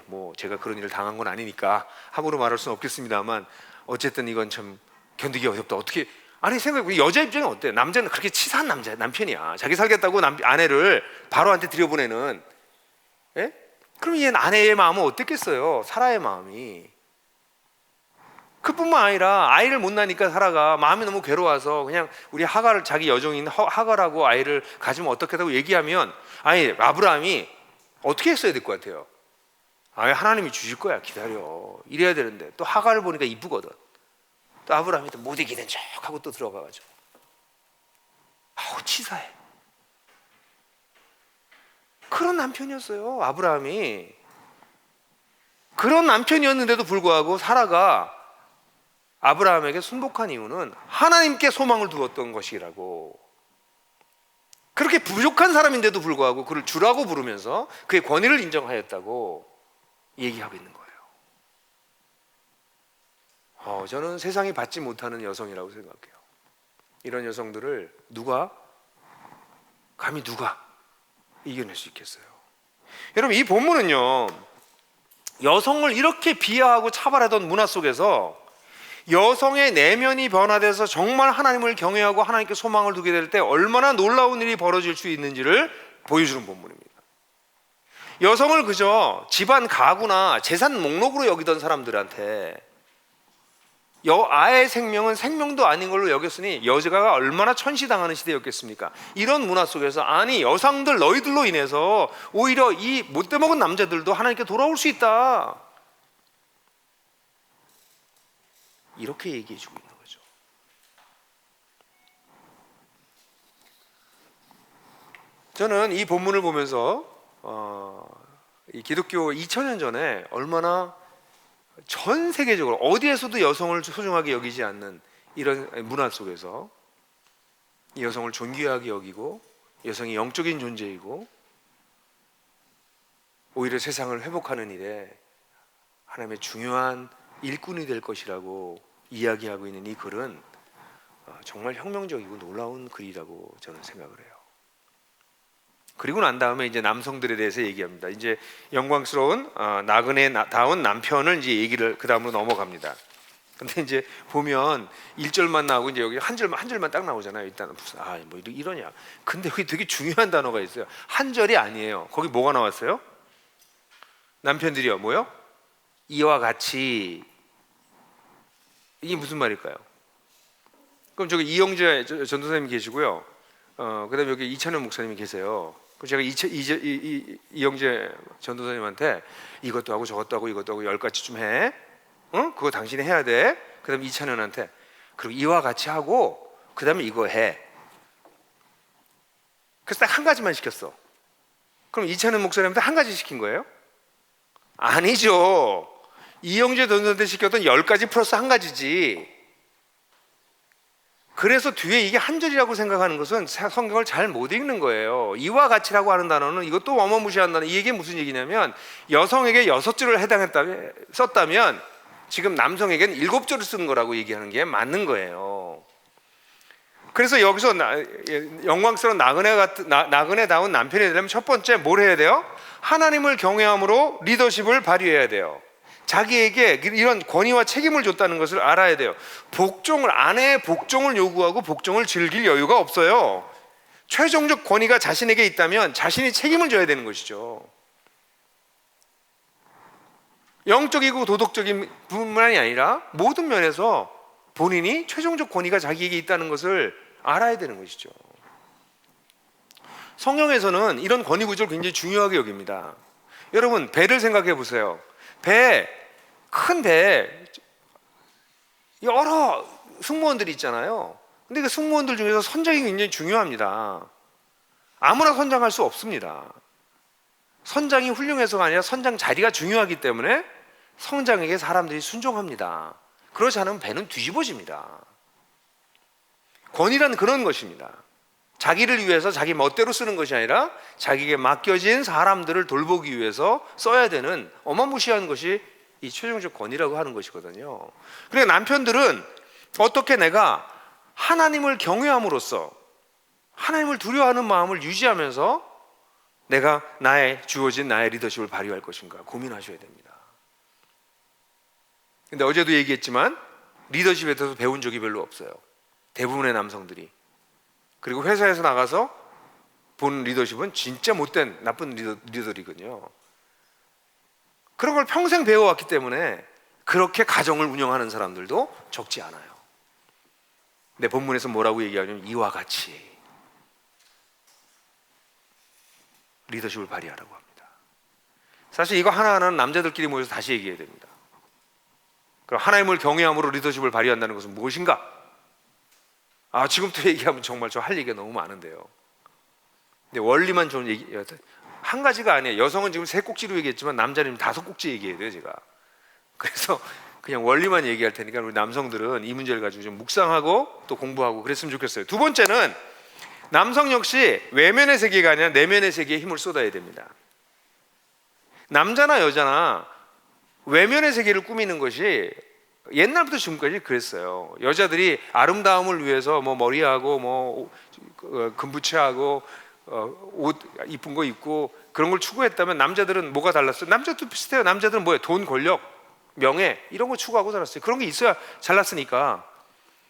뭐 제가 그런 일을 당한 건 아니니까 함부로 말할 수는 없겠습니다만 어쨌든 이건 참 견디기 어렵다. 어떻게, 아니 생각해보면 여자 입장은 어때요? 남자는 그렇게 치사한 남편이야. 자기 살겠다고 아내를 바로한테 들여보내는. 예? 그럼 얘 아내의 마음은 어땠겠어요? 사라의 마음이. 그뿐만 아니라 아이를 못 낳으니까 사라가 마음이 너무 괴로워서 그냥 우리 하가를, 자기 여종인 하가라고 아이를 가지면 어떻겠다고 얘기하면, 아브라함이 어떻게 했어야 될 것 같아요? 하나님이 주실 거야, 기다려, 이래야 되는데, 또 하가를 보니까 이쁘거든. 또 아브라함이 또 못 이기는 척 하고 또 들어가가지고, 치사해. 그 그런 남편이었어요. 아브라함이. 그런 남편이었는데도 불구하고 사라가 아브라함에게 순복한 이유는 하나님께 소망을 두었던 것이라고. 그렇게 부족한 사람인데도 불구하고 그를 주라고 부르면서 그의 권위를 인정하였다고 얘기하고 있는 거예요. 저는 세상이 받지 못하는 여성이라고 생각해요. 이런 여성들을 감히 누가 이겨낼 수 있겠어요? 여러분, 이 본문은요, 여성을 이렇게 비하하고 차별하던 문화 속에서 여성의 내면이 변화돼서 정말 하나님을 경외하고 하나님께 소망을 두게 될 때 얼마나 놀라운 일이 벌어질 수 있는지를 보여주는 본문입니다. 여성을 그저 집안 가구나 재산 목록으로 여기던 사람들한테 아의 생명은 생명도 아닌 걸로 여겼으니 여자가 얼마나 천시당하는 시대였겠습니까? 이런 문화 속에서 아니, 여성들 너희들로 인해서 오히려 이 못돼 먹은 남자들도 하나님께 돌아올 수 있다, 이렇게 얘기해 주고 있는 거죠. 저는 이 본문을 보면서 이 기독교 2000년 전에 얼마나 전 세계적으로 어디에서도 여성을 소중하게 여기지 않는 이런 문화 속에서 이 여성을 존귀하게 여기고 여성이 영적인 존재이고 오히려 세상을 회복하는 일에 하나님의 중요한 일꾼이 될 것이라고 이야기하고 있는 이 글은 정말 혁명적이고 놀라운 글이라고 저는 생각을 해요. 그리고 난 다음에 이제 남성들에 대해서 얘기합니다. 이제 영광스러운 나그네다운 남편을 이제 얘기를 그 다음으로 넘어갑니다. 근데 이제 보면 1절만 나오고 이제 여기 한 절만 딱 나오잖아요. 일단 무슨 뭐 이러냐. 근데 여기 되게 중요한 단어가 있어요. 한 절이 아니에요. 거기 뭐가 나왔어요? 남편들이요, 뭐요? 이와 같이. 이게 무슨 말일까요? 그럼 저기 이영재 전도사님 계시고요. 그다음에 여기 이찬현 목사님이 계세요. 제가 이영재 전도사님한테 이것도 하고 저것도 하고 이것도 하고 10가지 좀 해. 그거 당신이 해야 돼. 그다음에 이찬현한테 그리고 이와 같이 하고 그다음에 이거 해. 그래서 딱 한 가지만 시켰어. 그럼 이찬현 목사님한테 한 가지 시킨 거예요? 아니죠. 이영재 전도사한테 시켰던 10가지 플러스 한 가지지. 그래서 뒤에 이게 한 절이라고 생각하는 것은 성경을 잘 못 읽는 거예요. 이와 같이라고 하는 단어는 이것도 어마무시한 단어. 이게 무슨 얘기냐면 여성에게 6절을 썼다면 지금 남성에게는 7절을 쓰는 거라고 얘기하는 게 맞는 거예요. 그래서 여기서 영광스러운 나그네다운 남편이 되려면 첫 번째 뭘 해야 돼요? 하나님을 경외함으로 리더십을 발휘해야 돼요. 자기에게 이런 권위와 책임을 줬다는 것을 알아야 돼요. 아내의 복종을 요구하고 복종을 즐길 여유가 없어요. 최종적 권위가 자신에게 있다면 자신이 책임을 져야 되는 것이죠. 영적이고 도덕적인 부분만이 아니라 모든 면에서 본인이 최종적 권위가 자기에게 있다는 것을 알아야 되는 것이죠. 성경에서는 이런 권위 구조를 굉장히 중요하게 여깁니다. 여러분, 배를 생각해 보세요. 큰 배, 여러 승무원들이 있잖아요. 근데 그 승무원들 중에서 선장이 굉장히 중요합니다. 아무나 선장할 수 없습니다. 선장이 훌륭해서가 아니라 선장 자리가 중요하기 때문에 선장에게 사람들이 순종합니다. 그렇지 않으면 배는 뒤집어집니다. 권위란 그런 것입니다. 자기를 위해서 자기 멋대로 쓰는 것이 아니라 자기에게 맡겨진 사람들을 돌보기 위해서 써야 되는 어마무시한 것이 이 최종적 권위라고 하는 것이거든요. 그러니까 남편들은 어떻게 내가 하나님을 경외함으로써 하나님을 두려워하는 마음을 유지하면서 내가 주어진 나의 리더십을 발휘할 것인가 고민하셔야 됩니다. 근데 어제도 얘기했지만 리더십에 대해서 배운 적이 별로 없어요. 대부분의 남성들이. 그리고 회사에서 나가서 본 리더십은 진짜 못된 나쁜 리더들이거든요. 그런 걸 평생 배워왔기 때문에 그렇게 가정을 운영하는 사람들도 적지 않아요. 근데 본문에서 뭐라고 얘기하냐면 이와 같이 리더십을 발휘하라고 합니다. 사실 이거 하나하나는 남자들끼리 모여서 다시 얘기해야 됩니다. 그럼 하나님을 경외함으로 리더십을 발휘한다는 것은 무엇인가? 지금부터 얘기하면 정말 저 할 얘기가 너무 많은데요. 근데 원리만 좀 한 가지가 아니에요. 여성은 지금 3꼭지로 얘기했지만 남자는 5꼭지 얘기해야 돼요, 제가. 그래서 그냥 원리만 얘기할 테니까 우리 남성들은 이 문제를 가지고 좀 묵상하고 또 공부하고 그랬으면 좋겠어요. 두 번째는 남성 역시 외면의 세계가 아니라 내면의 세계에 힘을 쏟아야 됩니다. 남자나 여자나 외면의 세계를 꾸미는 것이 옛날부터 지금까지 그랬어요. 여자들이 아름다움을 위해서 뭐 머리하고 뭐 금부채하고 옷 이쁜 거 입고 그런 걸 추구했다면 남자들은 뭐가 달랐어요? 남자도 비슷해요. 남자들은 뭐예요? 돈, 권력, 명예 이런 거 추구하고 살았어요. 그런 게 있어야 잘났으니까.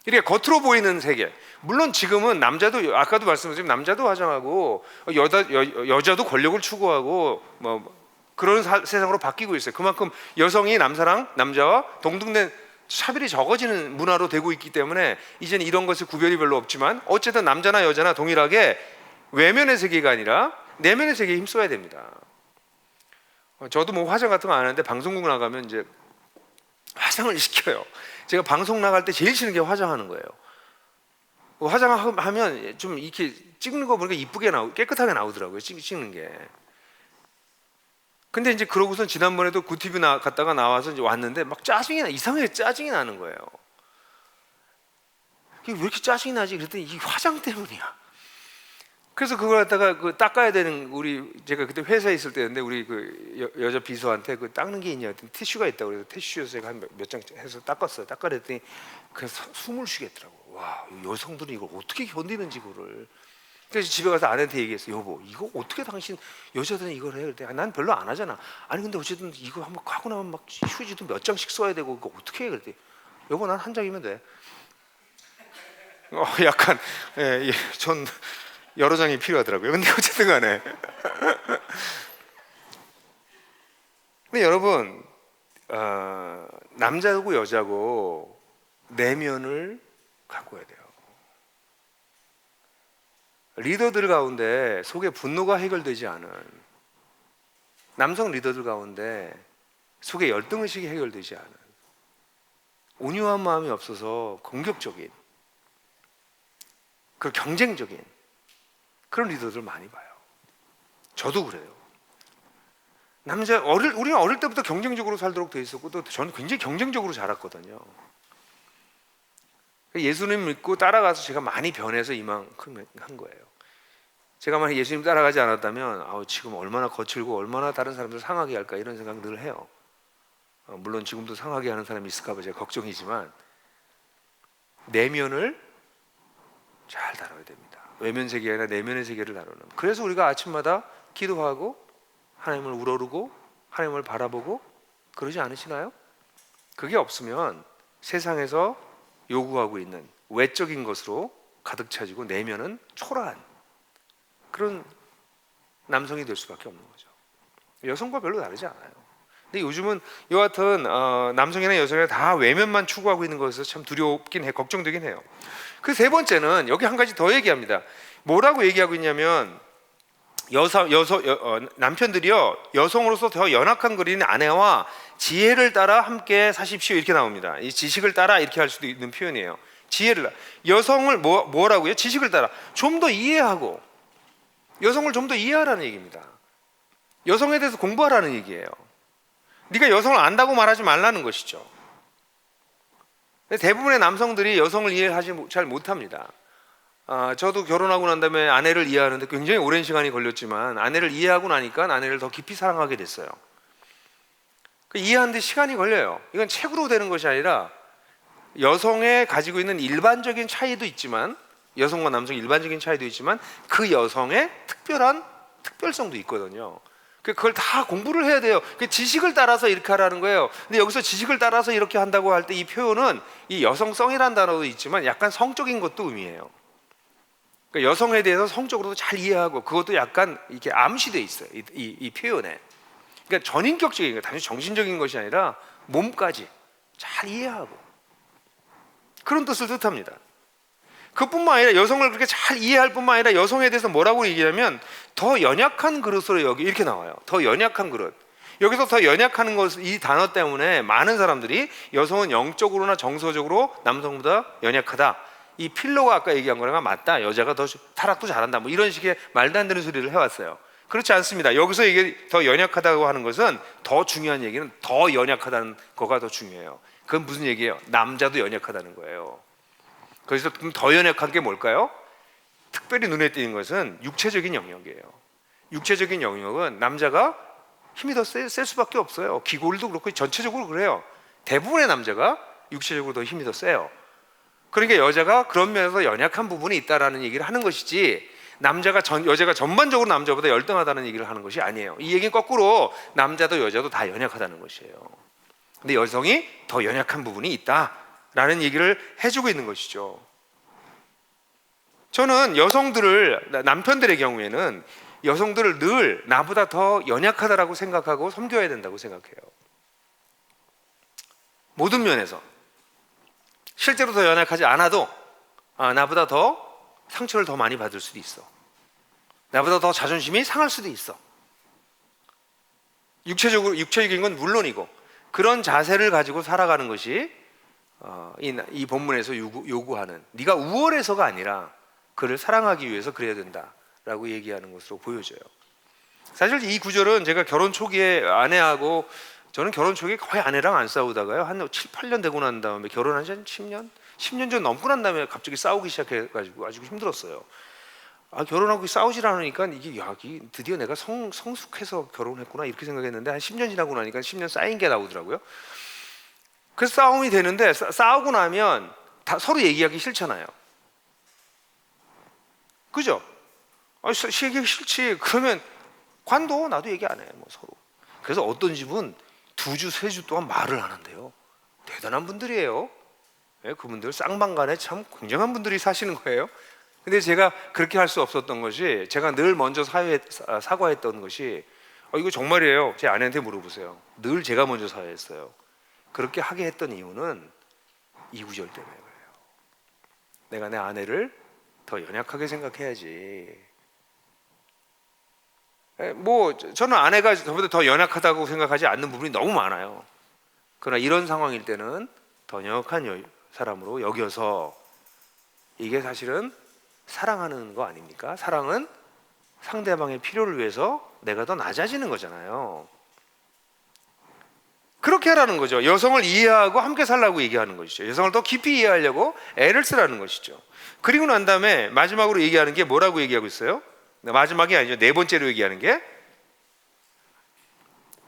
이렇게 겉으로 보이는 세계. 물론 지금은 남자도 아까도 말씀드렸지만 남자도 화장하고 여자도 권력을 추구하고 뭐 그런 세상으로 바뀌고 있어요. 그만큼 여성이 남자와 동등된 차별이 적어지는 문화로 되고 있기 때문에 이제는 이런 것의 구별이 별로 없지만 어쨌든 남자나 여자나 동일하게 외면의 세계가 아니라 내면의 세계에 힘써야 됩니다. 저도 뭐 화장 같은 거 안 하는데 방송국 나가면 이제 화장을 시켜요. 제가 방송 나갈 때 제일 싫은 게 화장하는 거예요. 화장하면 좀 이렇게 찍는 거 보니까 이쁘게 깨끗하게 나오더라고요. 찍는 게. 근데 이제 그러고선 지난번에도 구티비 갔다가 나와서 이제 왔는데 막 이상하게 짜증이 나는 거예요. 이게 왜 이렇게 짜증이 나지? 그랬더니 이 화장 때문이야. 그래서 그걸 갖다가 닦아야 되는 제가 그때 회사에 있을 때였는데 우리 여자 비서한테 닦는 게 있냐 했더니 티슈가 있다고 그래서 티슈에서 제가 한 몇 장 해서 닦았어요. 닦아냈더니 그래서 숨을 쉬겠더라고. 와, 여성들은 이걸 어떻게 견디는지 그거를. 그래서 집에 가서 아내한테 얘기했어요. 여보, 이거 어떻게 당신 여자들은 이걸 해? 그랬더니 난 별로 안 하잖아. 아니 근데 어쨌든 이거 한번 하고 나면 막 휴지도 몇 장씩 써야 되고 이거 어떻게 해? 그랬더니 여보, 난 한 장이면 돼. 약간 전 여러 장이 필요하더라고요. 근데 어쨌든 간에 근데 여러분 남자고 여자고 내면을 가꿔야 돼요. 리더들 가운데 속에 분노가 해결되지 않은 남성 리더들 가운데 속에 열등의식이 해결되지 않은 온유한 마음이 없어서 공격적인 경쟁적인 그런 리더들 많이 봐요. 저도 그래요. 우리는 어릴 때부터 경쟁적으로 살도록 돼 있었고 또 저는 굉장히 경쟁적으로 자랐거든요. 예수님 믿고 따라가서 제가 많이 변해서 이만큼 한 거예요. 제가 만약 예수님 따라가지 않았다면 지금 얼마나 거칠고 얼마나 다른 사람들 상하게 할까 이런 생각 늘 해요. 물론 지금도 상하게 하는 사람이 있을까 봐 제가 걱정이지만 내면을 잘 다뤄야 됩니다. 외면 세계가 아니라 내면의 세계를 다루는. 그래서 우리가 아침마다 기도하고 하나님을 우러르고 하나님을 바라보고 그러지 않으시나요? 그게 없으면 세상에서 요구하고 있는 외적인 것으로 가득 차지고 내면은 초라한 그런 남성이 될 수밖에 없는 거죠. 여성과 별로 다르지 않아요. 근데 요즘은 여하튼 남성이나 여성이나 다 외면만 추구하고 있는 것에서 참 두렵긴 해, 걱정되긴 해요. 그 세 번째는 여기 한 가지 더 얘기합니다. 뭐라고 얘기하고 있냐면 남편들이요 여성으로서 더 연약한 그린 아내와 지혜를 따라 함께 사십시오 이렇게 나옵니다. 이 지식을 따라 이렇게 할 수도 있는 표현이에요. 지혜를 따라. 여성을 뭐라고요? 지식을 따라 좀 더 이해하고 여성을 좀 더 이해하라는 얘기입니다. 여성에 대해서 공부하라는 얘기예요. 네가 여성을 안다고 말하지 말라는 것이죠. 대부분의 남성들이 여성을 이해하지 잘 못합니다. 저도 결혼하고 난 다음에 아내를 이해하는데 굉장히 오랜 시간이 걸렸지만 아내를 이해하고 나니까 아내를 더 깊이 사랑하게 됐어요. 이해하는데 시간이 걸려요. 이건 책으로 되는 것이 아니라 여성의 가지고 있는 일반적인 차이도 있지만 여성과 남성 일반적인 차이도 있지만 그 여성의 특별성도 있거든요. 그걸 다 공부를 해야 돼요. 지식을 따라서 이렇게 하라는 거예요. 근데 여기서 지식을 따라서 이렇게 한다고 할 때 이 표현은 이 여성성이라는 단어도 있지만 약간 성적인 것도 의미해요. 그러니까 여성에 대해서 성적으로도 잘 이해하고 그것도 약간 이렇게 암시돼 있어요. 이 표현에. 그러니까 전인격적인 거예요. 단지 정신적인 것이 아니라 몸까지 잘 이해하고 그런 뜻을 뜻합니다. 그뿐만 아니라 여성을 그렇게 잘 이해할 뿐만 아니라 여성에 대해서 뭐라고 얘기하면 더 연약한 그릇으로 여기 이렇게 나와요. 더 연약한 그릇. 여기서 더 연약한 것, 이 단어 때문에 많은 사람들이 여성은 영적으로나 정서적으로 남성보다 연약하다. 이 필로가 아까 얘기한 거랑 맞다. 여자가 더 타락도 잘한다. 뭐 이런 식의 말도 안 되는 소리를 해왔어요. 그렇지 않습니다. 여기서 이게 더 연약하다고 하는 것은, 더 중요한 얘기는 더 연약하다는 거가 더 중요해요. 그건 무슨 얘기예요? 남자도 연약하다는 거예요. 그래서 더 연약한 게 뭘까요? 특별히 눈에 띄는 것은 육체적인 영역이에요. 육체적인 영역은 남자가 힘이 더 셀 수밖에 없어요. 기골도 그렇고 전체적으로 그래요. 대부분의 남자가 육체적으로 더 힘이 더 세요. 그러니까 여자가 그런 면에서 연약한 부분이 있다라는 얘기를 하는 것이지, 여자가 전반적으로 남자보다 열등하다는 얘기를 하는 것이 아니에요. 이 얘기는 거꾸로 남자도 여자도 다 연약하다는 것이에요. 근데 여성이 더 연약한 부분이 있다라는 얘기를 해주고 있는 것이죠. 저는 남편들의 경우에는 여성들을 늘 나보다 더 연약하다라고 생각하고 섬겨야 된다고 생각해요. 모든 면에서. 실제로 더 연약하지 않아도 나보다 더 상처를 더 많이 받을 수도 있어. 나보다 더 자존심이 상할 수도 있어. 육체적인 건 물론이고, 그런 자세를 가지고 살아가는 것이 이 본문에서 요구하는, 네가 우월해서가 아니라 그를 사랑하기 위해서 그래야 된다라고 얘기하는 것으로 보여져요. 사실 이 구절은 제가 결혼 초기에 저는 결혼 초기에 거의 아내랑 안 싸우다가요, 한 7, 8년 되고 난 다음에, 결혼한 지 한 10년 좀 넘고 난 다음에 갑자기 싸우기 시작해가지고 아주 힘들었어요. 결혼하고 싸우질 않으니까 이게 드디어 내가 성숙해서 결혼했구나 이렇게 생각했는데, 한 10년 지나고 나니까 10년 쌓인 게 나오더라고요. 그래서 싸움이 되는데, 싸우고 나면 서로 얘기하기 싫잖아요. 그죠? 얘기 싫지. 그러면 관둬. 나도 얘기 안 해. 서로. 그래서 어떤 집은 2주, 3주 동안 말을 안 한대요. 대단한 분들이에요. 그분들 쌍방간에 참 굉장한 분들이 사시는 거예요. 근데 제가 그렇게 할 수 없었던 것이, 제가 늘 먼저 사과했던 것이, 이거 정말이에요. 제 아내한테 물어보세요. 늘 제가 먼저 사과했어요. 그렇게 하게 했던 이유는 이 구절 때문에 그래요. 내가 내 아내를 더 연약하게 생각해야지. 저는 아내가 저보다 더 연약하다고 생각하지 않는 부분이 너무 많아요. 그러나 이런 상황일 때는 더 연약한 사람으로 여겨서, 이게 사실은 사랑하는 거 아닙니까? 사랑은 상대방의 필요를 위해서 내가 더 낮아지는 거잖아요. 그렇게 하라는 거죠. 여성을 이해하고 함께 살라고 얘기하는 것이죠. 여성을 더 깊이 이해하려고 애를 쓰라는 것이죠. 그리고 난 다음에 마지막으로 얘기하는 게 뭐라고 얘기하고 있어요? 마지막이 아니죠. 4번째로 얘기하는 게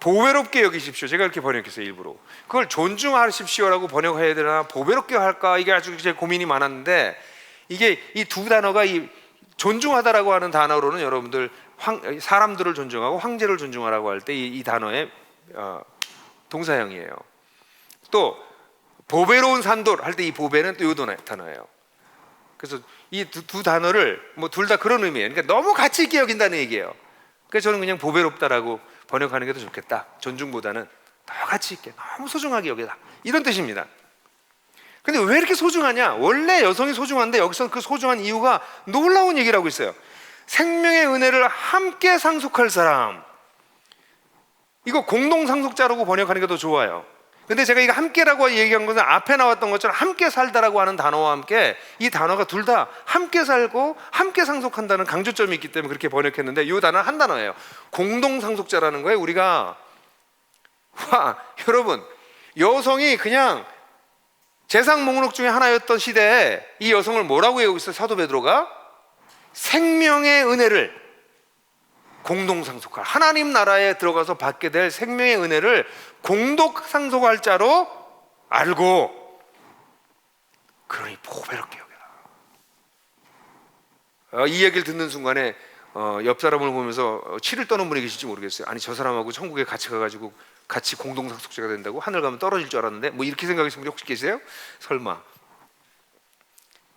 보배롭게 여기십시오. 제가 이렇게 번역했어요. 일부러. 그걸 존중하십시오라고 번역해야 되나 보배롭게 할까, 이게 아주 제 고민이 많았는데, 이게 이 두 단어가, 이 존중하다라고 하는 단어로는 여러분들 사람들을 존중하고 황제를 존중하라고 할 때 이 단어의 동사형이에요. 또 보배로운 산돌 할 때 이 보배는 또 이 단어예요. 그래서 이 두 단어를 둘 다 그런 의미예요. 그러니까 너무 가치 있게 여긴다는 얘기예요. 그래서 저는 그냥 보배롭다라고 번역하는 게 더 좋겠다. 존중보다는 더 가치 있게, 너무 소중하게 여기다, 이런 뜻입니다. 근데 왜 이렇게 소중하냐? 원래 여성이 소중한데 여기서는 그 소중한 이유가 놀라운 얘기를 하고 있어요. 생명의 은혜를 함께 상속할 사람. 이거 공동 상속자라고 번역하는 게 더 좋아요. 근데 제가 이거 함께라고 얘기한 것은 앞에 나왔던 것처럼 함께 살다라고 하는 단어와 함께, 이 단어가 둘 다 함께 살고 함께 상속한다는 강조점이 있기 때문에 그렇게 번역했는데, 이 단어는 한 단어예요. 공동 상속자라는 거예요. 여러분, 여성이 그냥 재산 목록 중에 하나였던 시대에 이 여성을 뭐라고 얘기하고 있어요? 사도 베드로가 생명의 은혜를 공동 상속할, 하나님 나라에 들어가서 받게 될 생명의 은혜를 공동 상속할 자로 알고, 그러니 보배롭게 여겨라. 이 얘기를 듣는 순간에 옆 사람을 보면서 치를 떠는 분이 계실지 모르겠어요. 아니, 저 사람하고 천국에 같이 가가지고 같이 공동 상속자가 된다고? 하늘 가면 떨어질 줄 알았는데, 이렇게 생각하시는 분이 혹시 계세요? 설마.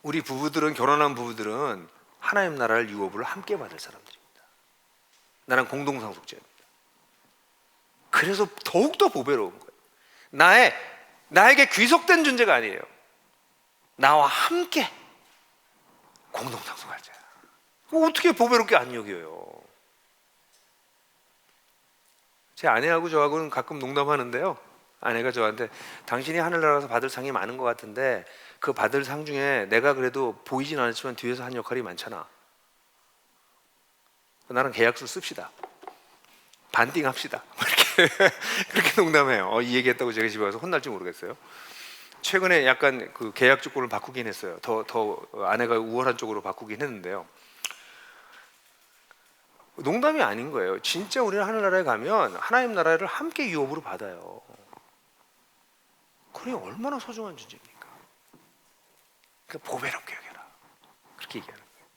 우리 결혼한 부부들은 하나님 나라를 유업을 함께 받을 사람들입니다. 나랑 공동 상속자입니다. 그래서 더욱더 보배로운 거예요. 나에게 귀속된 존재가 아니에요. 나와 함께 공동 상속할 자야. 어떻게 보배롭게 안 여겨요? 제 아내하고 저하고는 가끔 농담하는데요. 아내가 저한테, 당신이 하늘나라에서 받을 상이 많은 것 같은데 그 받을 상 중에 내가 그래도 보이진 않았지만 뒤에서 한 역할이 많잖아. 나랑 계약서 씁시다. 반띵합시다. 이렇게 그렇게 농담해요. 이 얘기했다고 제가 집에 와서 혼날지 모르겠어요. 최근에 약간 그 계약 조건을 바꾸긴 했어요. 더 아내가 우월한 쪽으로 바꾸긴 했는데요. 농담이 아닌 거예요. 진짜 우리는 하늘나라에 가면 하나님 나라를 함께 유업으로 받아요. 그게 얼마나 소중한 존재입니까? 그러니까 보배롭게 여겨라. 그렇게 얘기하는 거예요.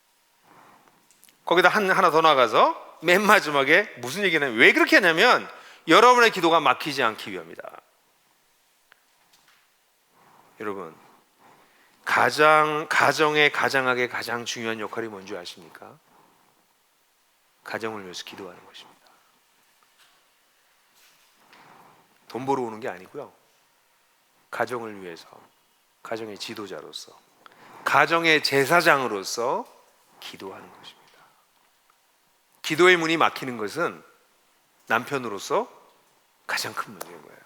거기다 하나 더 나가서 맨 마지막에 무슨 얘기냐면, 왜 그렇게 하냐면 여러분의 기도가 막히지 않기 위함이다. 여러분, 가정의 가장에게 가장 중요한 역할이 뭔지 아십니까? 가정을 위해서 기도하는 것입니다. 돈 벌어 오는 게 아니고요. 가정을 위해서, 가정의 지도자로서, 가정의 제사장으로서 기도하는 것입니다. 기도의 문이 막히는 것은 남편으로서 가장 큰 문제인 거예요.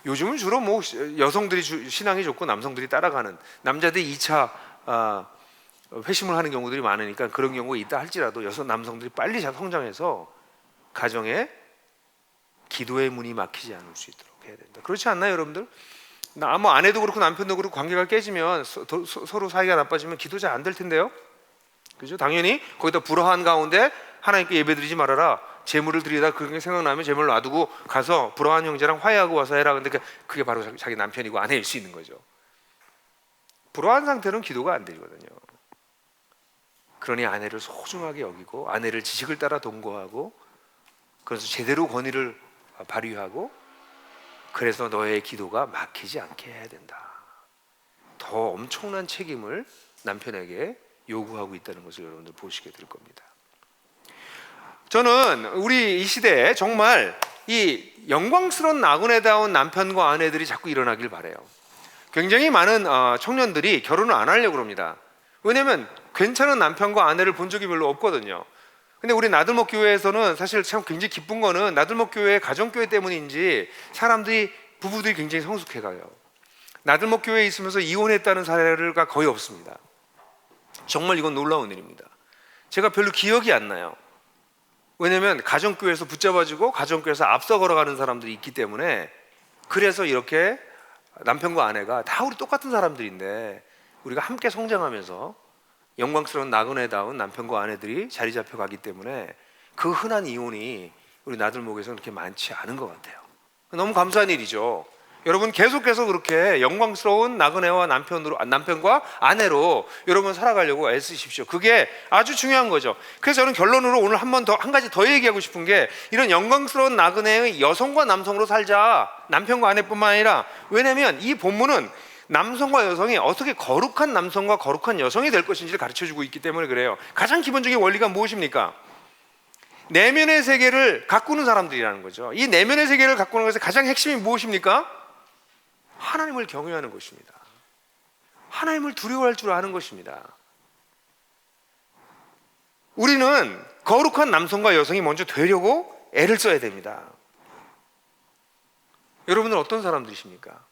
요즘은 주로 뭐 여성들이 신앙이 좋고 남성들이 따라가는, 남자들이 2차 회심을 하는 경우들이 많으니까 그런 경우가 있다 할지라도 남성들이 빨리 성장해서 가정에 기도의 문이 막히지 않을 수 있도록 해야 된다. 그렇지 않나요, 여러분들? 뭐 아내도 그렇고 남편도 그렇고 관계가 깨지면 서로 사이가 나빠지면 기도 잘 안 될 텐데요. 그죠? 당연히 거기다 불화한 가운데 하나님께 예배드리지 말아라, 재물을 드리다 그런 게 생각나면 재물을 놔두고 가서 불화한 형제랑 화해하고 와서 해라. 근데 그게 바로 자기 남편이고 아내일 수 있는 거죠. 불화한 상태로는 기도가 안 되거든요. 그러니 아내를 소중하게 여기고 아내를 지식을 따라 동거하고, 그래서 제대로 권위를 발휘하고, 그래서 너의 기도가 막히지 않게 해야 된다. 더 엄청난 책임을 남편에게 요구하고 있다는 것을 여러분들 보시게 될 겁니다. 저는 우리 이 시대에 정말 이 영광스러운 나그네다운 남편과 아내들이 자꾸 일어나길 바라요. 굉장히 많은 청년들이 결혼을 안 하려고 합니다. 왜냐하면 괜찮은 남편과 아내를 본 적이 별로 없거든요. 근데 우리 나들목 교회에서는 사실 참 굉장히 기쁜 거는 나들목 교회 가정교회 때문인지 부부들이 굉장히 성숙해 가요. 나들목 교회에 있으면서 이혼했다는 사례가 거의 없습니다. 정말 이건 놀라운 일입니다. 제가 별로 기억이 안 나요. 왜냐하면 가정교회에서 붙잡아주고 가정교회에서 앞서 걸어가는 사람들이 있기 때문에, 그래서 이렇게 남편과 아내가 다 우리 똑같은 사람들인데 우리가 함께 성장하면서 영광스러운 나그네다운 남편과 아내들이 자리 잡혀가기 때문에 그 흔한 이혼이 우리 나들목에서는 그렇게 많지 않은 것 같아요. 너무 감사한 일이죠. 여러분 계속해서 그렇게 영광스러운 나그네와 남편과 아내로 여러분 살아가려고 애쓰십시오. 그게 아주 중요한 거죠. 그래서 저는 결론으로 오늘 한 가지 더 얘기하고 싶은 게, 이런 영광스러운 나그네의 여성과 남성으로 살자. 남편과 아내뿐만 아니라. 왜냐하면 이 본문은 남성과 여성이 어떻게 거룩한 남성과 거룩한 여성이 될 것인지를 가르쳐주고 있기 때문에 그래요. 가장 기본적인 원리가 무엇입니까? 내면의 세계를 가꾸는 사람들이라는 거죠. 이 내면의 세계를 가꾸는 것의 가장 핵심이 무엇입니까? 하나님을 경외하는 것입니다. 하나님을 두려워할 줄 아는 것입니다. 우리는 거룩한 남성과 여성이 먼저 되려고 애를 써야 됩니다. 여러분은 어떤 사람들이십니까?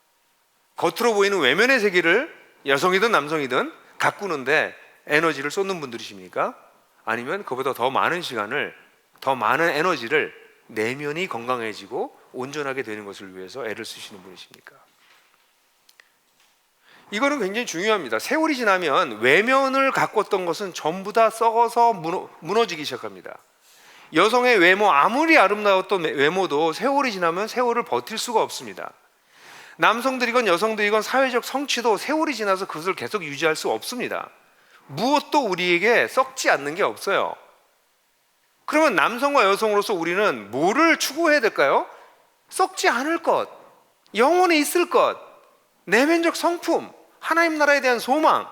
겉으로 보이는 외면의 세계를 여성이든 남성이든 가꾸는데 에너지를 쏟는 분들이십니까? 아니면 그보다 더 많은 시간을, 더 많은 에너지를 내면이 건강해지고 온전하게 되는 것을 위해서 애를 쓰시는 분이십니까? 이거는 굉장히 중요합니다. 세월이 지나면 외면을 가꿨던 것은 전부 다 썩어서 무너지기 시작합니다. 여성의 외모, 아무리 아름다웠던 외모도 세월이 지나면 세월을 버틸 수가 없습니다. 남성들이건 여성들이건 사회적 성취도 세월이 지나서 그것을 계속 유지할 수 없습니다. 무엇도 우리에게 썩지 않는 게 없어요. 그러면 남성과 여성으로서 우리는 뭐를 추구해야 될까요? 썩지 않을 것, 영원히 있을 것, 내면적 성품, 하나님 나라에 대한 소망,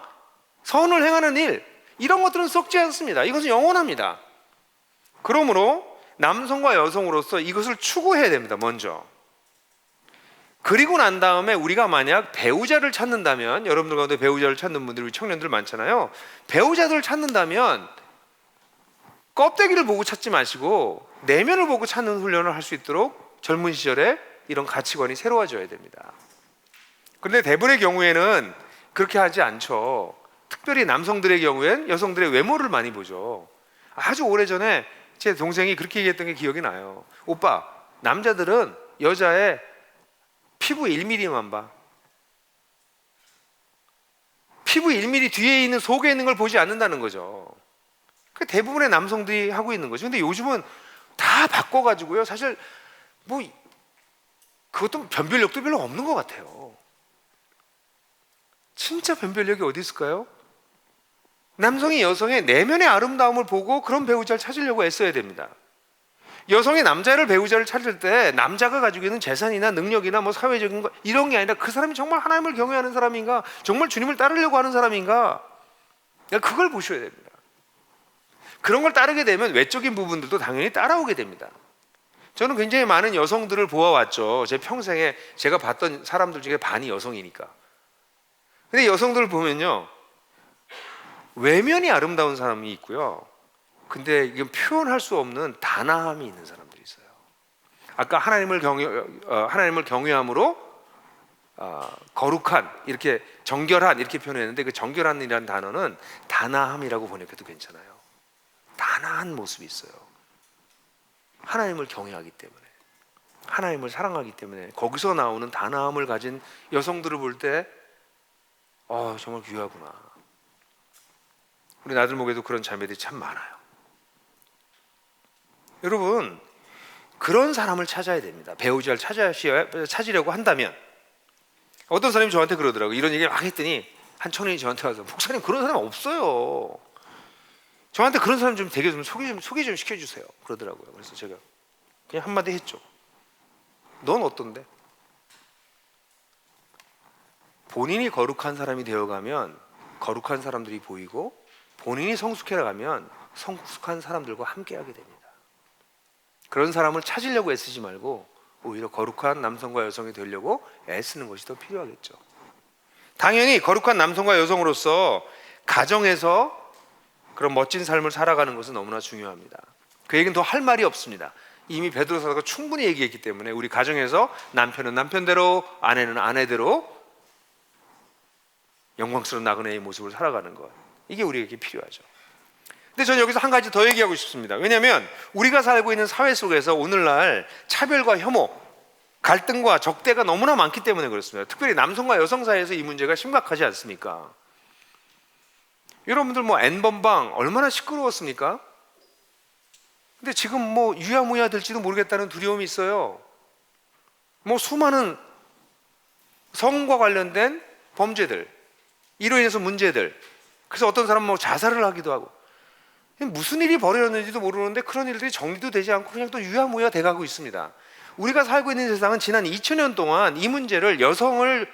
선을 행하는 일, 이런 것들은 썩지 않습니다. 이것은 영원합니다. 그러므로 남성과 여성으로서 이것을 추구해야 됩니다. 먼저. 그리고 난 다음에 우리가 만약 배우자를 찾는다면, 여러분들 가운데 배우자를 찾는 분들, 우리 청년들 많잖아요. 배우자들을 찾는다면 껍데기를 보고 찾지 마시고 내면을 보고 찾는 훈련을 할 수 있도록 젊은 시절에 이런 가치관이 새로워져야 됩니다. 그런데 대부분의 경우에는 그렇게 하지 않죠. 특별히 남성들의 경우엔 여성들의 외모를 많이 보죠. 아주 오래전에 제 동생이 그렇게 얘기했던 게 기억이 나요. 오빠, 남자들은 여자의 피부 1mm만 봐. 피부 1mm 뒤에 있는 속에 있는 걸 보지 않는다는 거죠. 그 대부분의 남성들이 하고 있는 거죠. 근데 요즘은 다 바꿔가지고요. 사실 뭐 그것도 변별력도 별로 없는 것 같아요. 진짜 변별력이 어디 있을까요? 남성이 여성의 내면의 아름다움을 보고 그런 배우자를 찾으려고 애써야 됩니다. 여성이 남자를 배우자를 찾을 때 남자가 가지고 있는 재산이나 능력이나 뭐 사회적인 거 이런 게 아니라 그 사람이 정말 하나님을 경외하는 사람인가, 정말 주님을 따르려고 하는 사람인가, 그걸 보셔야 됩니다. 그런 걸 따르게 되면 외적인 부분들도 당연히 따라오게 됩니다. 저는 굉장히 많은 여성들을 보아왔죠. 제 평생에 제가 봤던 사람들 중에 반이 여성이니까. 근데 여성들을 보면요, 외면이 아름다운 사람이 있고요, 근데 이건 표현할 수 없는 단아함이 있는 사람들이 있어요. 아까 하나님을 경외함으로 거룩한, 이렇게 정결한 이렇게 표현했는데, 그 정결한이라는 단어는 단아함이라고 번역해도 괜찮아요. 단아한 모습이 있어요. 하나님을 경외하기 때문에, 하나님을 사랑하기 때문에 거기서 나오는 단아함을 가진 여성들을 볼 때 정말 귀하구나. 우리 나들목에도 그런 자매들이 참 많아요. 여러분, 그런 사람을 찾아야 됩니다. 배우자를 찾으려고 한다면. 어떤 사람이 저한테 그러더라고요. 이런 얘기를 막 했더니 한 청년이 저한테 와서, 목사님 그런 사람 없어요. 저한테 그런 사람 좀 되게 좀 소개 좀 시켜주세요. 그러더라고요. 그래서 제가 그냥 한마디 했죠. 넌 어떤데? 본인이 거룩한 사람이 되어가면 거룩한 사람들이 보이고, 본인이 성숙해 가면 성숙한 사람들과 함께하게 됩니다. 그런 사람을 찾으려고 애쓰지 말고 오히려 거룩한 남성과 여성이 되려고 애쓰는 것이 더 필요하겠죠. 당연히 거룩한 남성과 여성으로서 가정에서 그런 멋진 삶을 살아가는 것은 너무나 중요합니다. 그 얘기는 더 할 말이 없습니다. 이미 베드로 사도가 충분히 얘기했기 때문에 우리 가정에서 남편은 남편대로, 아내는 아내대로 영광스러운 나그네의 모습을 살아가는 것, 이게 우리에게 필요하죠. 근데 저는 여기서 한 가지 더 얘기하고 싶습니다. 왜냐하면 우리가 살고 있는 사회 속에서 오늘날 차별과 혐오, 갈등과 적대가 너무나 많기 때문에 그렇습니다. 특별히 남성과 여성 사이에서 이 문제가 심각하지 않습니까? 여러분들 뭐 N번방 얼마나 시끄러웠습니까? 근데 지금 뭐 유야무야 될지도 모르겠다는 두려움이 있어요. 뭐 수많은 성과 관련된 범죄들, 이로 인해서 문제들, 그래서 어떤 사람은 뭐 자살을 하기도 하고, 무슨 일이 벌어졌는지도 모르는데 그런 일들이 정리도 되지 않고 그냥 또 유야무야 돼가고 있습니다. 우리가 살고 있는 세상은 지난 2000년 동안 이 문제를 여성을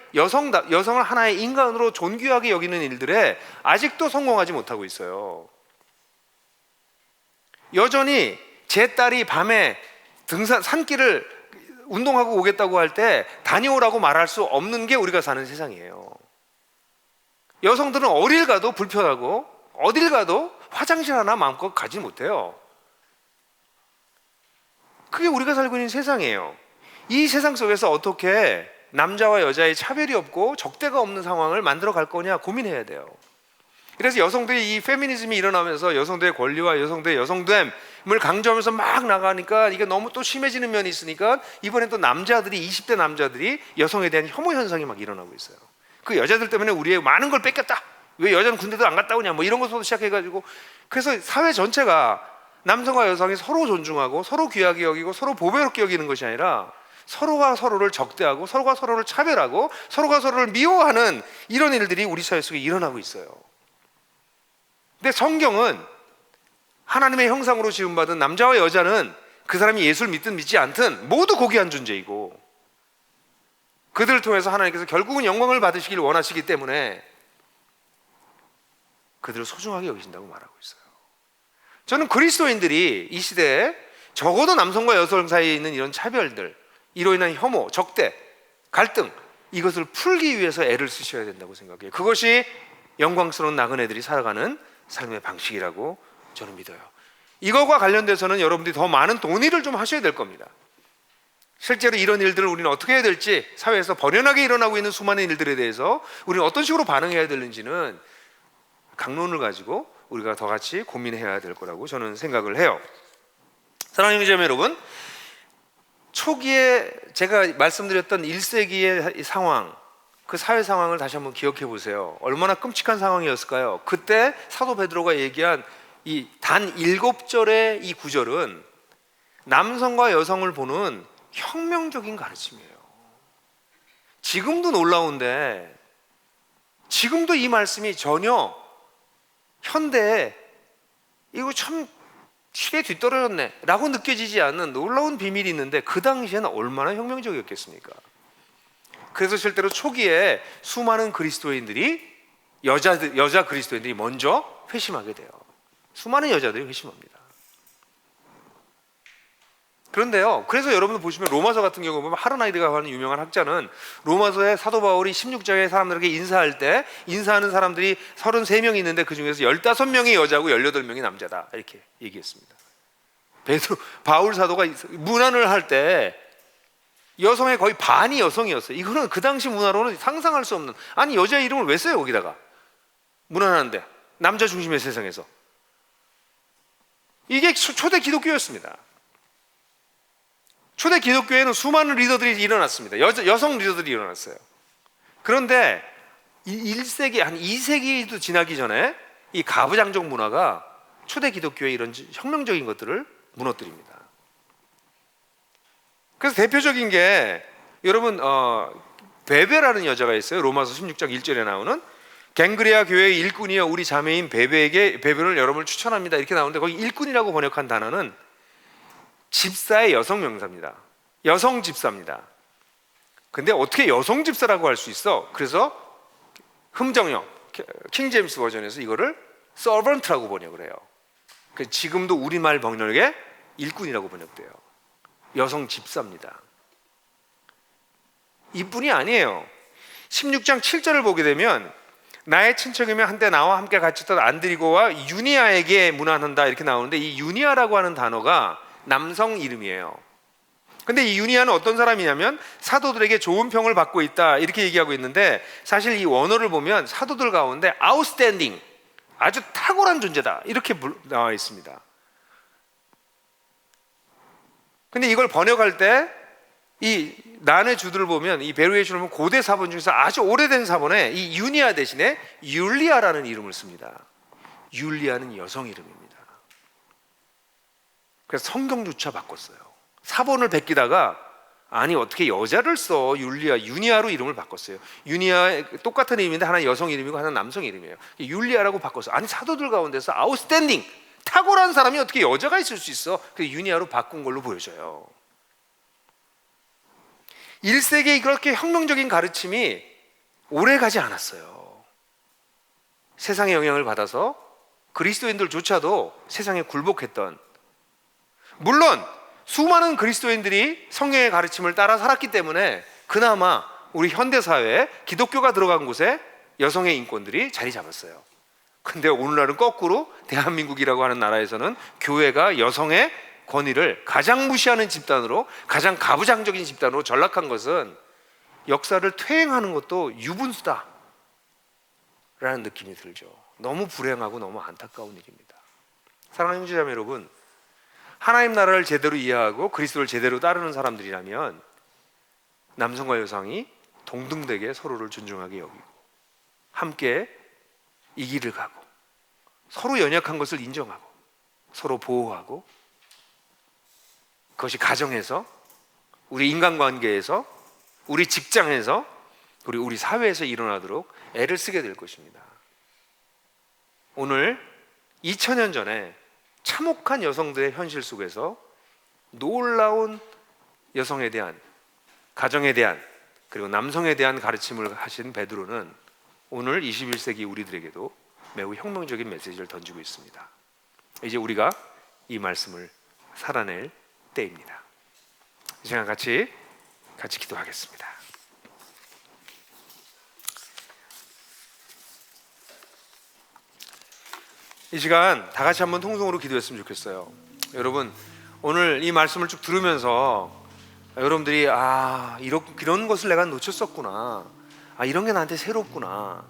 하나의 인간으로 존귀하게 여기는 일들에 아직도 성공하지 못하고 있어요. 여전히 제 딸이 밤에 산길을 운동하고 오겠다고 할 때 다녀오라고 말할 수 없는 게 우리가 사는 세상이에요. 여성들은 어딜 가도 불편하고 어딜 가도 화장실 하나 마음껏 가지 못해요. 그게 우리가 살고 있는 세상이에요. 이 세상 속에서 어떻게 남자와 여자의 차별이 없고 적대가 없는 상황을 만들어 갈 거냐 고민해야 돼요. 그래서 여성들이 이 페미니즘이 일어나면서 여성들의 권리와 여성들의 여성됨을 강조하면서 막 나가니까 이게 너무 또 심해지는 면이 있으니까 이번엔 또 20대 남자들이 여성에 대한 혐오 현상이 막 일어나고 있어요. 그 여자들 때문에 우리의 많은 걸 뺏겼다, 왜 여자는 군대도 안 갔다 오냐, 뭐 이런 것부터 시작해가지고, 그래서 사회 전체가 남성과 여성이 서로 존중하고 서로 귀하게 여기고 서로 보배롭게 여기는 것이 아니라 서로가 서로를 적대하고 서로가 서로를 차별하고 서로가 서로를 미워하는 이런 일들이 우리 사회 속에 일어나고 있어요. 근데 성경은 하나님의 형상으로 지음받은 남자와 여자는 그 사람이 예수를 믿든 믿지 않든 모두 고귀한 존재이고, 그들을 통해서 하나님께서 결국은 영광을 받으시길 원하시기 때문에 그들을 소중하게 여기신다고 말하고 있어요. 저는 그리스도인들이 이 시대에 적어도 남성과 여성 사이에 있는 이런 차별들, 이로 인한 혐오, 적대, 갈등, 이것을 풀기 위해서 애를 쓰셔야 된다고 생각해요. 그것이 영광스러운 나그네들이 살아가는 삶의 방식이라고 저는 믿어요. 이거와 관련돼서는 여러분들이 더 많은 논의를 좀 하셔야 될 겁니다. 실제로 이런 일들을 우리는 어떻게 해야 될지, 사회에서 번연하게 일어나고 있는 수많은 일들에 대해서 우리는 어떤 식으로 반응해야 되는지는 강론을 가지고 우리가 더 같이 고민해야 될 거라고 저는 생각을 해요. 사랑하는 형제자매 여러분, 초기에 제가 말씀드렸던 1세기의 상황, 그 사회 상황을 다시 한번 기억해 보세요. 얼마나 끔찍한 상황이었을까요? 그때 사도 베드로가 얘기한 이 단 7절의 이 구절은 남성과 여성을 보는 혁명적인 가르침이에요. 지금도 놀라운데, 지금도 이 말씀이 전혀 현대에 이거 참 시대에 뒤떨어졌네 라고 느껴지지 않는 놀라운 비밀이 있는데, 그 당시에는 얼마나 혁명적이었겠습니까? 그래서 실제로 초기에 수많은 그리스도인들이 여자 그리스도인들이 먼저 회심하게 돼요. 수많은 여자들이 회심합니다. 그런데요, 그래서 여러분 보시면 로마서 같은 경우 보면 하르나이드가 하는 유명한 학자는 로마서에 사도 바울이 16장에 사람들에게 인사할 때 인사하는 사람들이 33명이 있는데 그 중에서 15명이 여자고 18명이 남자다 이렇게 얘기했습니다. 바울 사도가 문안을 할 때 여성의 거의 반이 여성이었어요. 이거는 그 당시 문화로는 상상할 수 없는, 아니 여자 이름을 왜 써요 거기다가 문안하는데, 남자 중심의 세상에서. 이게 초대 기독교였습니다. 초대 기독교에는 수많은 리더들이 일어났습니다. 여성 리더들이 일어났어요. 그런데 1세기, 한 2세기도 지나기 전에 이 가부장적 문화가 초대 기독교의 이런 혁명적인 것들을 무너뜨립니다. 그래서 대표적인 게 여러분 베베라는 여자가 있어요. 로마서 16장 1절에 나오는, 갱그레아 교회의 일꾼이여 우리 자매인 베베를 여러분을 추천합니다 이렇게 나오는데, 거기 일꾼이라고 번역한 단어는 집사의 여성 명사입니다. 여성 집사입니다. 근데 어떻게 여성 집사라고 할 수 있어? 그래서 흠정역 킹제임스 버전에서 이거를 servant라고 번역을 해요. 지금도 우리말 번역에 일꾼이라고 번역돼요. 여성 집사입니다. 이뿐이 아니에요. 16장 7절을 보게 되면 나의 친척이며 한때 나와 함께 같이 있던 안드리고와 유니아에게 문안한다 이렇게 나오는데, 이 유니아라고 하는 단어가 남성 이름이에요. 근데 이 유니아는 어떤 사람이냐면 사도들에게 좋은 평을 받고 있다 이렇게 얘기하고 있는데, 사실 이 원어를 보면 사도들 가운데 outstanding, 아주 탁월한 존재다 이렇게 나와 있습니다. 근데 이걸 번역할 때 이 난의 주들을 보면, 이 베르에이션을 보면 고대 사본 중에서 아주 오래된 사본에 이 유니아 대신에 율리아라는 이름을 씁니다. 율리아는 여성 이름입니다. 그래서 성경조차 바꿨어요. 사본을 베끼다가 아니 어떻게 여자를 써, 유니아로 이름을 바꿨어요. 유니아 똑같은 이름인데 하나 여성 이름이고 하나 남성 이름이에요. 율리아라고 바꿨어요. 아니 사도들 가운데서 아웃스탠딩, 탁월한 사람이 어떻게 여자가 있을 수 있어? 그 유니아로 바꾼 걸로 보여져요. 1세기에 그렇게 혁명적인 가르침이 오래 가지 않았어요. 세상의 영향을 받아서 그리스도인들조차도 세상에 굴복했던, 물론 수많은 그리스도인들이 성경의 가르침을 따라 살았기 때문에 그나마 우리 현대사회에 기독교가 들어간 곳에 여성의 인권들이 자리 잡았어요. 근데 오늘날은 거꾸로 대한민국이라고 하는 나라에서는 교회가 여성의 권위를 가장 무시하는 집단으로, 가장 가부장적인 집단으로 전락한 것은 역사를 퇴행하는 것도 유분수다 라는 느낌이 들죠. 너무 불행하고 너무 안타까운 일입니다. 사랑하는 형제자매 여러분, 하나님 나라를 제대로 이해하고 그리스도를 제대로 따르는 사람들이라면 남성과 여성이 동등되게 서로를 존중하게 여기고 함께 이 길을 가고 서로 연약한 것을 인정하고 서로 보호하고, 그것이 가정에서, 우리 인간관계에서, 우리 직장에서, 우리 사회에서 일어나도록 애를 쓰게 될 것입니다. 오늘 2000년 전에 참혹한 여성들의 현실 속에서 놀라운 여성에 대한, 가정에 대한, 그리고 남성에 대한 가르침을 하신 베드로는 오늘 21세기 우리들에게도 매우 혁명적인 메시지를 던지고 있습니다. 이제 우리가 이 말씀을 살아낼 때입니다. 이 시간 같이 기도하겠습니다. 이 시간 다 같이 한번 통성으로 기도했으면 좋겠어요. 여러분, 오늘 이 말씀을 쭉 들으면서 여러분들이 이런 것을 내가 놓쳤었구나, 이런 게 나한테 새롭구나,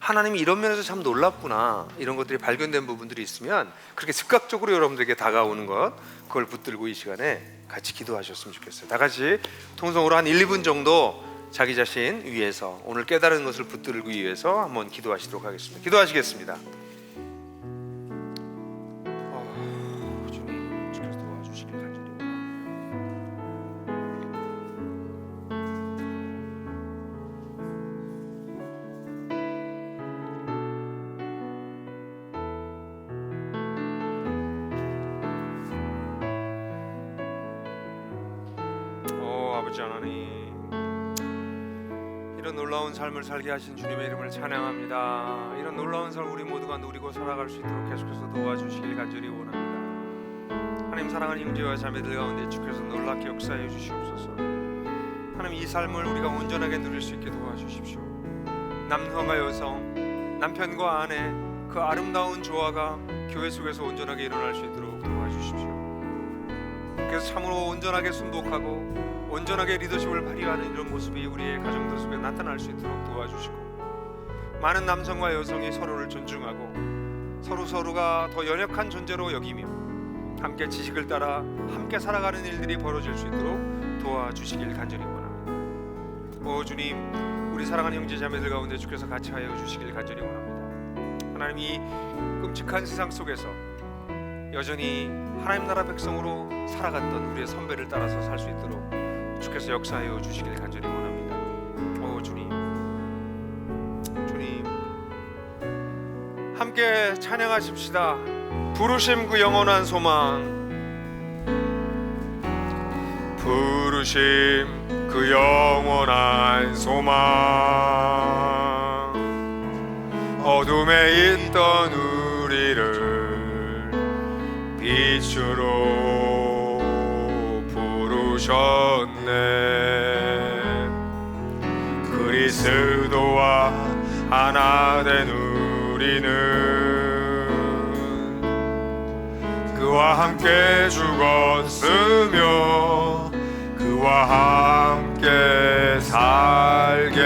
하나님이 이런 면에서 참 놀랍구나, 이런 것들이 발견된 부분들이 있으면 그렇게 즉각적으로 여러분들에게 다가오는 것, 그걸 붙들고 이 시간에 같이 기도하셨으면 좋겠어요. 다 같이 통성으로 한 1, 2분 정도 자기 자신 위해서, 오늘 깨달은 것을 붙들기 위해서 한번 기도하시도록 하겠습니다. 기도하시겠습니다. 주님, 주께서 도와주시길 간절히 아버지 하나님, 이런 놀라운 삶을 살게 하신 주님의 이름을 찬양합니다. 이런 놀라운 삶 우리 모두가 누리고 살아갈 수 있도록 계속해서 도와주시길 간절히 원합니다. 하나님, 사랑하는 형제와 자매들 가운데 주께서 놀랍게 역사해 주시옵소서. 하나님, 이 삶을 우리가 온전하게 누릴 수 있게 도와주십시오. 남성과 여성, 남편과 아내, 그 아름다운 조화가 교회 속에서 온전하게 일어날 수 있도록 도와주십시오. 그래서 참으로 온전하게 순복하고 온전하게 리더십을 발휘하는 이런 모습이 우리의 가정들 속에 나타날 수 있도록 도와주시고, 많은 남성과 여성이 서로를 존중하고 서로가 더 연약한 존재로 여기며 함께 지식을 따라 함께 살아가는 일들이 벌어질 수 있도록 도와주시길 간절히 원합니다. 오 주님, 우리 사랑하는 형제 자매들 가운데 주께서 같이 하여 주시길 간절히 원합니다. 하나님, 이 끔찍한 세상 속에서 여전히 하나님 나라 백성으로 살아갔던 우리의 선배를 따라서 살 수 있도록 주께서 역사하여 주시길 간절히 원합니다. 오 주님, 주님 함께 찬양하십시다. 부르심 그 영원한 소망, 부르심 그 영원한 소망, 어둠에 있던 우리를 빛으로 부르셨네. 그리스도와 하나 된 우리는 그와 함께 죽었으며 그와 함께 살겠네.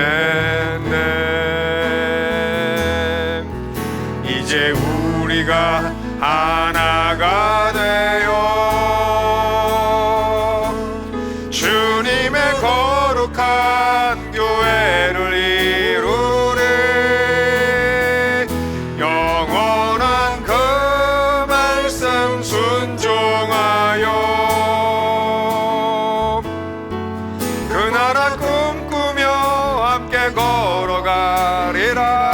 이제 우리가 하나가 되어 주님의 거룩한 교회를 이루리. 영원한 그 말씀 순종하여 그 나라 꿈꾸며 함께 걸어가리라.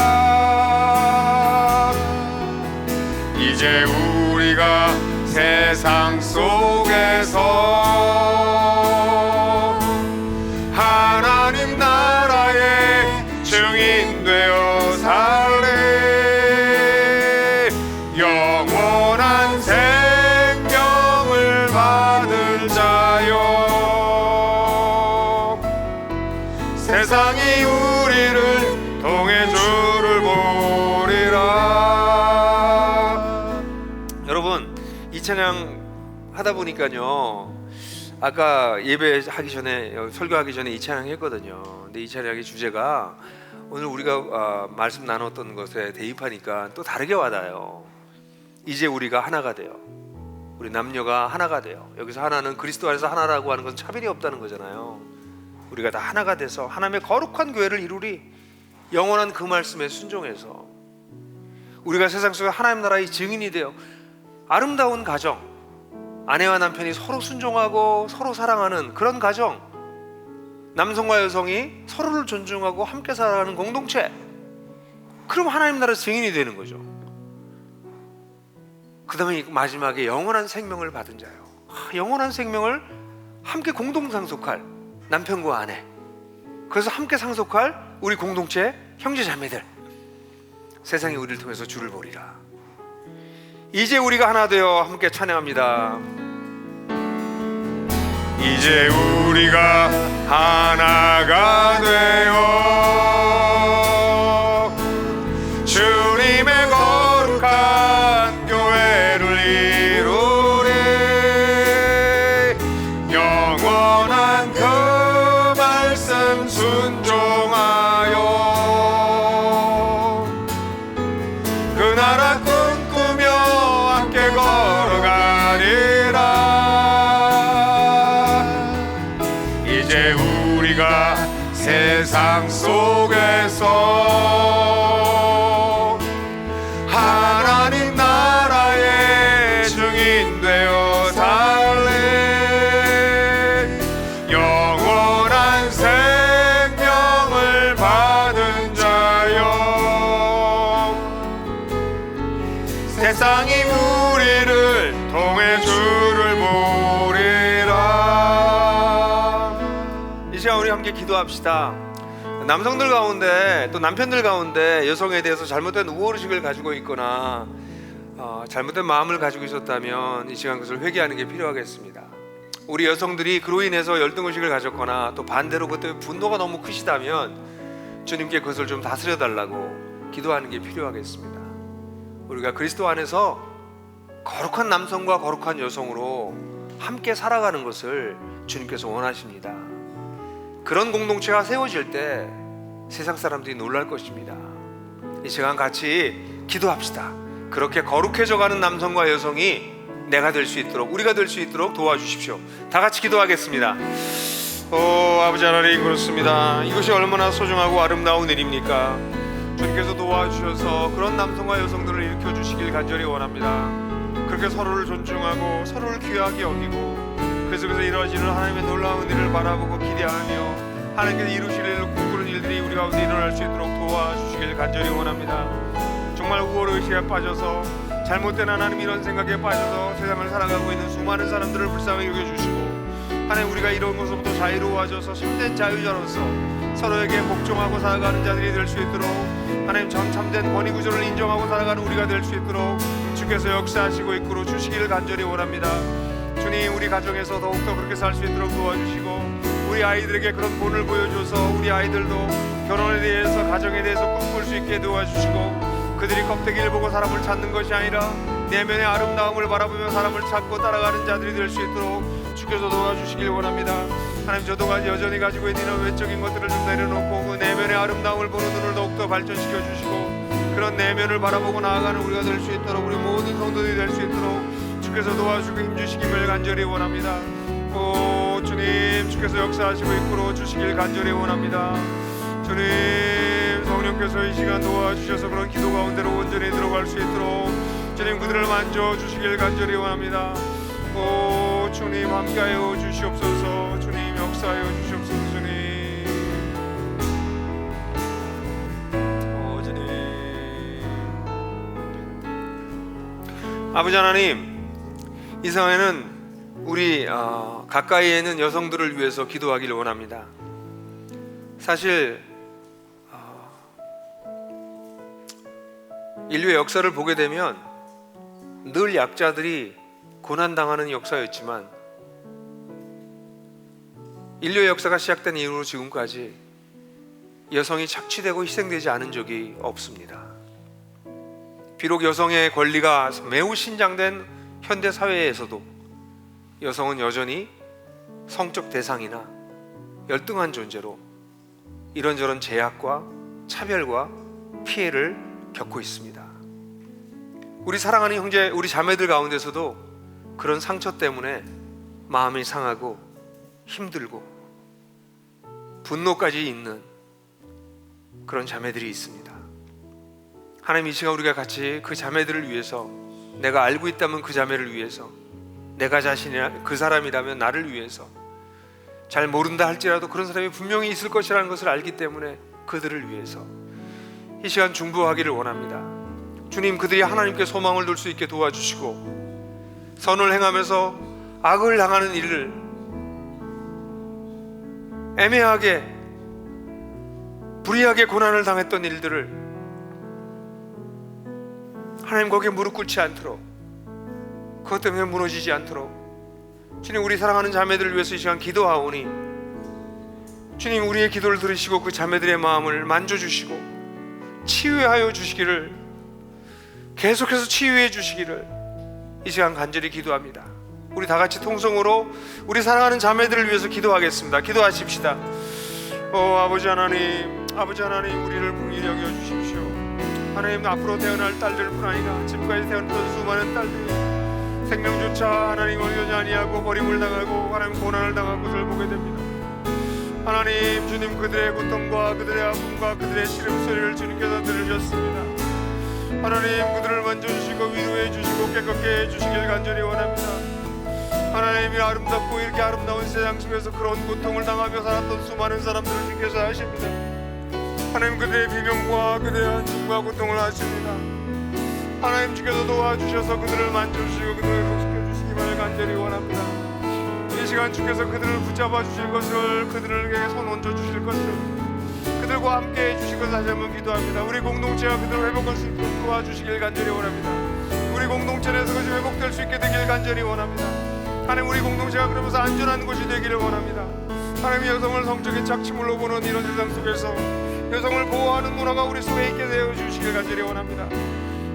이제 우리가 세상 속에서 하나님 나라의 증인 되어 살리. 영원한 생명을 받을 자여, 세상이 우리를 통해 주를 보리라. 여러분, 이 찬양 하다 보니까요, 아까 예배하기 전에, 설교하기 전에 이 찬양 했거든요. 근데 이 찬양의 주제가 오늘 우리가 말씀 나눴던 것에 대입하니까 또 다르게 와닿아요. 이제 우리가 하나가 돼요. 우리 남녀가 하나가 돼요. 여기서 하나는 그리스도 안에서 하나라고 하는 건 차별이 없다는 거잖아요. 우리가 다 하나가 돼서 하나님의 거룩한 교회를 이루리. 영원한 그 말씀에 순종해서 우리가 세상 속에 하나님 나라의 증인이 되어 아름다운 가정, 아내와 남편이 서로 순종하고 서로 사랑하는 그런 가정, 남성과 여성이 서로를 존중하고 함께 살아가는 공동체, 그럼 하나님 나라 증인이 되는 거죠. 그 다음에 마지막에 영원한 생명을 받은 자요. 영원한 생명을 함께 공동 상속할 남편과 아내, 그래서 함께 상속할 우리 공동체 형제 자매들, 세상이 우리를 통해서 주를 보리라. 이제 우리가 하나 되어 함께 찬양합니다. 이제 우리가 하나가 되어 주님의 거룩한 교회를 이루리. 영원한 그 말씀 순종하여 세상 속에서 하나님 나라의 증인 되어 살래. 영원한 생명을 받은 자여, 세상이 우리를 통해 주를 모리라. 이 시간 우리 함께 기도합시다. 남성들 가운데 또 남편들 가운데 여성에 대해서 잘못된 우월의식을 가지고 있거나 잘못된 마음을 가지고 있었다면 이 시간 그것을 회개하는 게 필요하겠습니다. 우리 여성들이 그로 인해서 열등의식을 가졌거나 또 반대로 그것 때문에 분노가 너무 크시다면 주님께 그것을 좀 다스려 달라고 기도하는 게 필요하겠습니다. 우리가 그리스도 안에서 거룩한 남성과 거룩한 여성으로 함께 살아가는 것을 주님께서 원하십니다. 그런 공동체가 세워질 때 세상 사람들이 놀랄 것입니다. 이 시간 같이 기도합시다. 그렇게 거룩해져가는 남성과 여성이 내가 될 수 있도록, 우리가 될 수 있도록 도와주십시오. 다 같이 기도하겠습니다. 아버지 하나님, 그렇습니다. 이것이 얼마나 소중하고 아름다운 일입니까? 주님께서 도와주셔서 그런 남성과 여성들을 일으켜 주시길 간절히 원합니다. 그렇게 서로를 존중하고 서로를 귀하게 여기고 그 속에서 이루어지는 하나님의 놀라운 일을 바라보고 기대하며 하나님께서 이루실 일을 꿈꾸는 일들이 우리 가운데 일어날 수 있도록 도와주시길 간절히 원합니다. 정말 우월의식에 빠져서 잘못된 하나님 이런 생각에 빠져서 세상을 살아가고 있는 수많은 사람들을 불쌍히 여겨주시고, 하나님 우리가 이런 것으로부터 자유로워져서 참된 자유자로서 서로에게 복종하고 살아가는 자들이 될 수 있도록, 하나님 참된 권위구조를 인정하고 살아가는 우리가 될 수 있도록 주께서 역사하시고 이끌어 주시기를 간절히 원합니다. 주님, 우리 가정에서 더욱더 그렇게 살 수 있도록 도와주시고, 우리 아이들에게 그런 본을 보여줘서 우리 아이들도 결혼에 대해서, 가정에 대해서 꿈꿀 수 있게 도와주시고, 그들이 껍데기를 보고 사람을 찾는 것이 아니라 내면의 아름다움을 바라보며 사람을 찾고 따라가는 자들이 될 수 있도록 주께서 도와주시길 원합니다. 하나님, 저도 여전히 가지고 있는 이런 외적인 것들을 좀 내려놓고 그 내면의 아름다움을 보는 눈을 더욱더 발전시켜 주시고, 그런 내면을 바라보고 나아가는 우리가 될 수 있도록, 우리 모든 성도들이 될 수 있도록 주께서 도와주시고 힘주시기를 간절히 원합니다. 오 주님, 주께서 역사하시고 이끌어 주시길 간절히 원합니다. 주님, 성령께서 이 시간 도와주셔서 그런 기도 가운데로 온전히 들어갈 수 있도록 주님 그들을 만져주시길 간절히 원합니다. 오 주님, 함께하여 주시옵소서. 주님, 역사하여 주시옵소서. 주님, 오 주님. 아버지 하나님, 이 상황에는 우리 가까이에 있는 여성들을 위해서 기도하기를 원합니다. 사실 인류의 역사를 보게 되면 늘 약자들이 고난당하는 역사였지만, 인류의 역사가 시작된 이후로 지금까지 여성이 착취되고 희생되지 않은 적이 없습니다. 비록 여성의 권리가 매우 신장된 현대 사회에서도 여성은 여전히 성적 대상이나 열등한 존재로 이런저런 제약과 차별과 피해를 겪고 있습니다. 우리 사랑하는 형제, 우리 자매들 가운데서도 그런 상처 때문에 마음이 상하고 힘들고 분노까지 있는 그런 자매들이 있습니다. 하나님, 이 시간 우리가 같이 그 자매들을 위해서, 내가 알고 있다면 그 자매를 위해서, 내가 자신이 그 사람이라면 나를 위해서, 잘 모른다 할지라도 그런 사람이 분명히 있을 것이라는 것을 알기 때문에 그들을 위해서 이 시간 중보하기를 원합니다. 주님, 그들이 하나님께 소망을 둘 수 있게 도와주시고, 선을 행하면서 악을 당하는 일을 애매하게 불의하게 고난을 당했던 일들을 하나님 거기에 무릎 꿇지 않도록, 그것 때문에 무너지지 않도록 주님, 우리 사랑하는 자매들을 위해서 이 시간 기도하오니 주님, 우리의 기도를 들으시고 그 자매들의 마음을 만져주시고 치유하여 주시기를, 계속해서 치유해 주시기를 이 시간 간절히 기도합니다. 우리 다 같이 통성으로 우리 사랑하는 자매들을 위해서 기도하겠습니다. 기도하십시다. 아버지 하나님, 아버지 하나님, 우리를 긍휼히 여겨 주십시오. 하나님, 앞으로 태어날 딸들뿐 아니라 지금까지 태어났던 수많은 딸들이 생명조차 하나님 얼려지 아니하고 버림을 당하고 하나님 고난을 당한 것을 보게 됩니다. 하나님, 주님 그들의 고통과 그들의 아픔과 그들의 시름소리를 주님께서 들으셨습니다. 하나님, 그들을 만져주시고 위로해 주시고 깨끗게 해주시길 간절히 원합니다. 하나님이 아름답고 이렇게 아름다운 세상 속에서 그런 고통을 당하며 살았던 수많은 사람들을 주께서 아십니다. 하나님, 그들의 비명과 그들의 한숨과 고통을 아십니다. 하나님, 주께서 도와주셔서 그들을 만져주시고 그들을 회복시켜 주시기를 간절히 원합니다. 이 시간 주께서 그들을 붙잡아 주실 것을, 그들에게 손 얹어 주실 것을, 그들과 함께 해주실 것을 다시 한번 기도합니다. 우리 공동체가 그들을 회복할 수 있도록 도와주시길 간절히 원합니다. 우리 공동체 내에서 그것이 회복될 수 있게 되길 간절히 원합니다. 하나님, 우리 공동체가 그러면서 안전한 곳이 되기를 원합니다. 하나님, 여성을 성적인 착취물로 보는 이런 세상 속에서 여성을 보호하는 문화가 우리 속에 있게 되어 주시길 간절히 원합니다.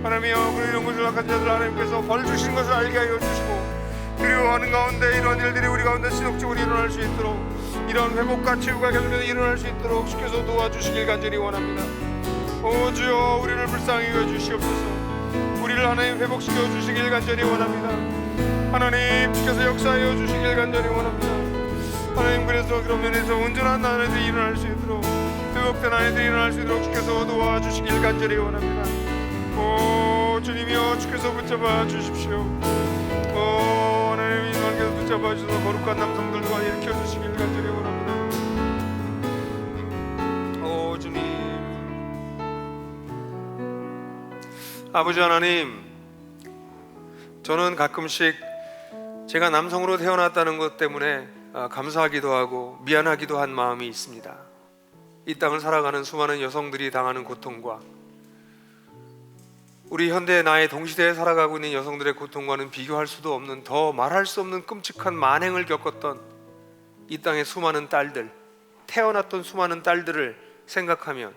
하나님이여, 그런 이런 것을 악한 자들 하나님께서 벌 주신 것을 알게 하여 주시고, 그리워하는 가운데 이런 일들이 우리 가운데 지속적으로 일어날 수 있도록, 이런 회복과 치유가 계속해서 일어날 수 있도록 주께서 도와주시길 간절히 원합니다. 오 주여, 우리를 불쌍히 여겨 주시옵소서. 우리를 하나님 회복시켜 주시길 간절히 원합니다. 하나님, 주께서 역사하여 주시길 간절히 원합니다. 하나님, 그래서 그런 면에서 온전한 아내들이 일어날 수 있도록, 회복된 아내들이 일어날 수 있도록 주께서 도와주시길 간절히 원합니다. 오 주님이여, 주께서 붙잡아 주십시오. 오 하나님, 이만께서 붙잡아 주셔서 거룩한 남성들과 일으켜 주시길 간절히 원합니다. 오 주님, 아버지 하나님, 저는 가끔씩 제가 남성으로 태어났다는 것 때문에 감사하기도 하고 미안하기도 한 마음이 있습니다. 이 땅을 살아가는 수많은 여성들이 당하는 고통과 우리 현대 나의 동시대에 살아가고 있는 여성들의 고통과는 비교할 수도 없는, 더 말할 수 없는 끔찍한 만행을 겪었던 이 땅의 수많은 딸들, 태어났던 수많은 딸들을 생각하면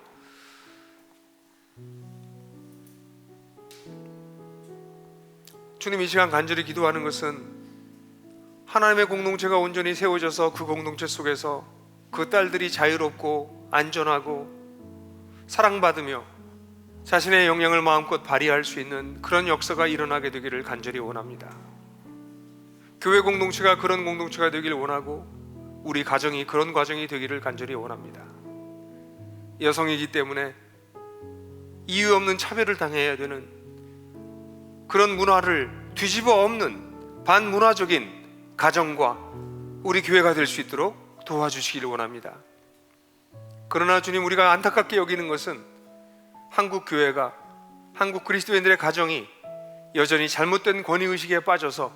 주님, 이 시간 간절히 기도하는 것은 하나님의 공동체가 온전히 세워져서 그 공동체 속에서 그 딸들이 자유롭고 안전하고 사랑받으며 자신의 역량을 마음껏 발휘할 수 있는 그런 역사가 일어나게 되기를 간절히 원합니다. 교회 공동체가 그런 공동체가 되기를 원하고, 우리 가정이 그런 가정이 되기를 간절히 원합니다. 여성이기 때문에 이유 없는 차별을 당해야 되는 그런 문화를 뒤집어 엎는 반문화적인 가정과 우리 교회가 될 수 있도록 도와주시기를 원합니다. 그러나 주님, 우리가 안타깝게 여기는 것은 한국 교회가, 한국 그리스도인들의 가정이 여전히 잘못된 권위의식에 빠져서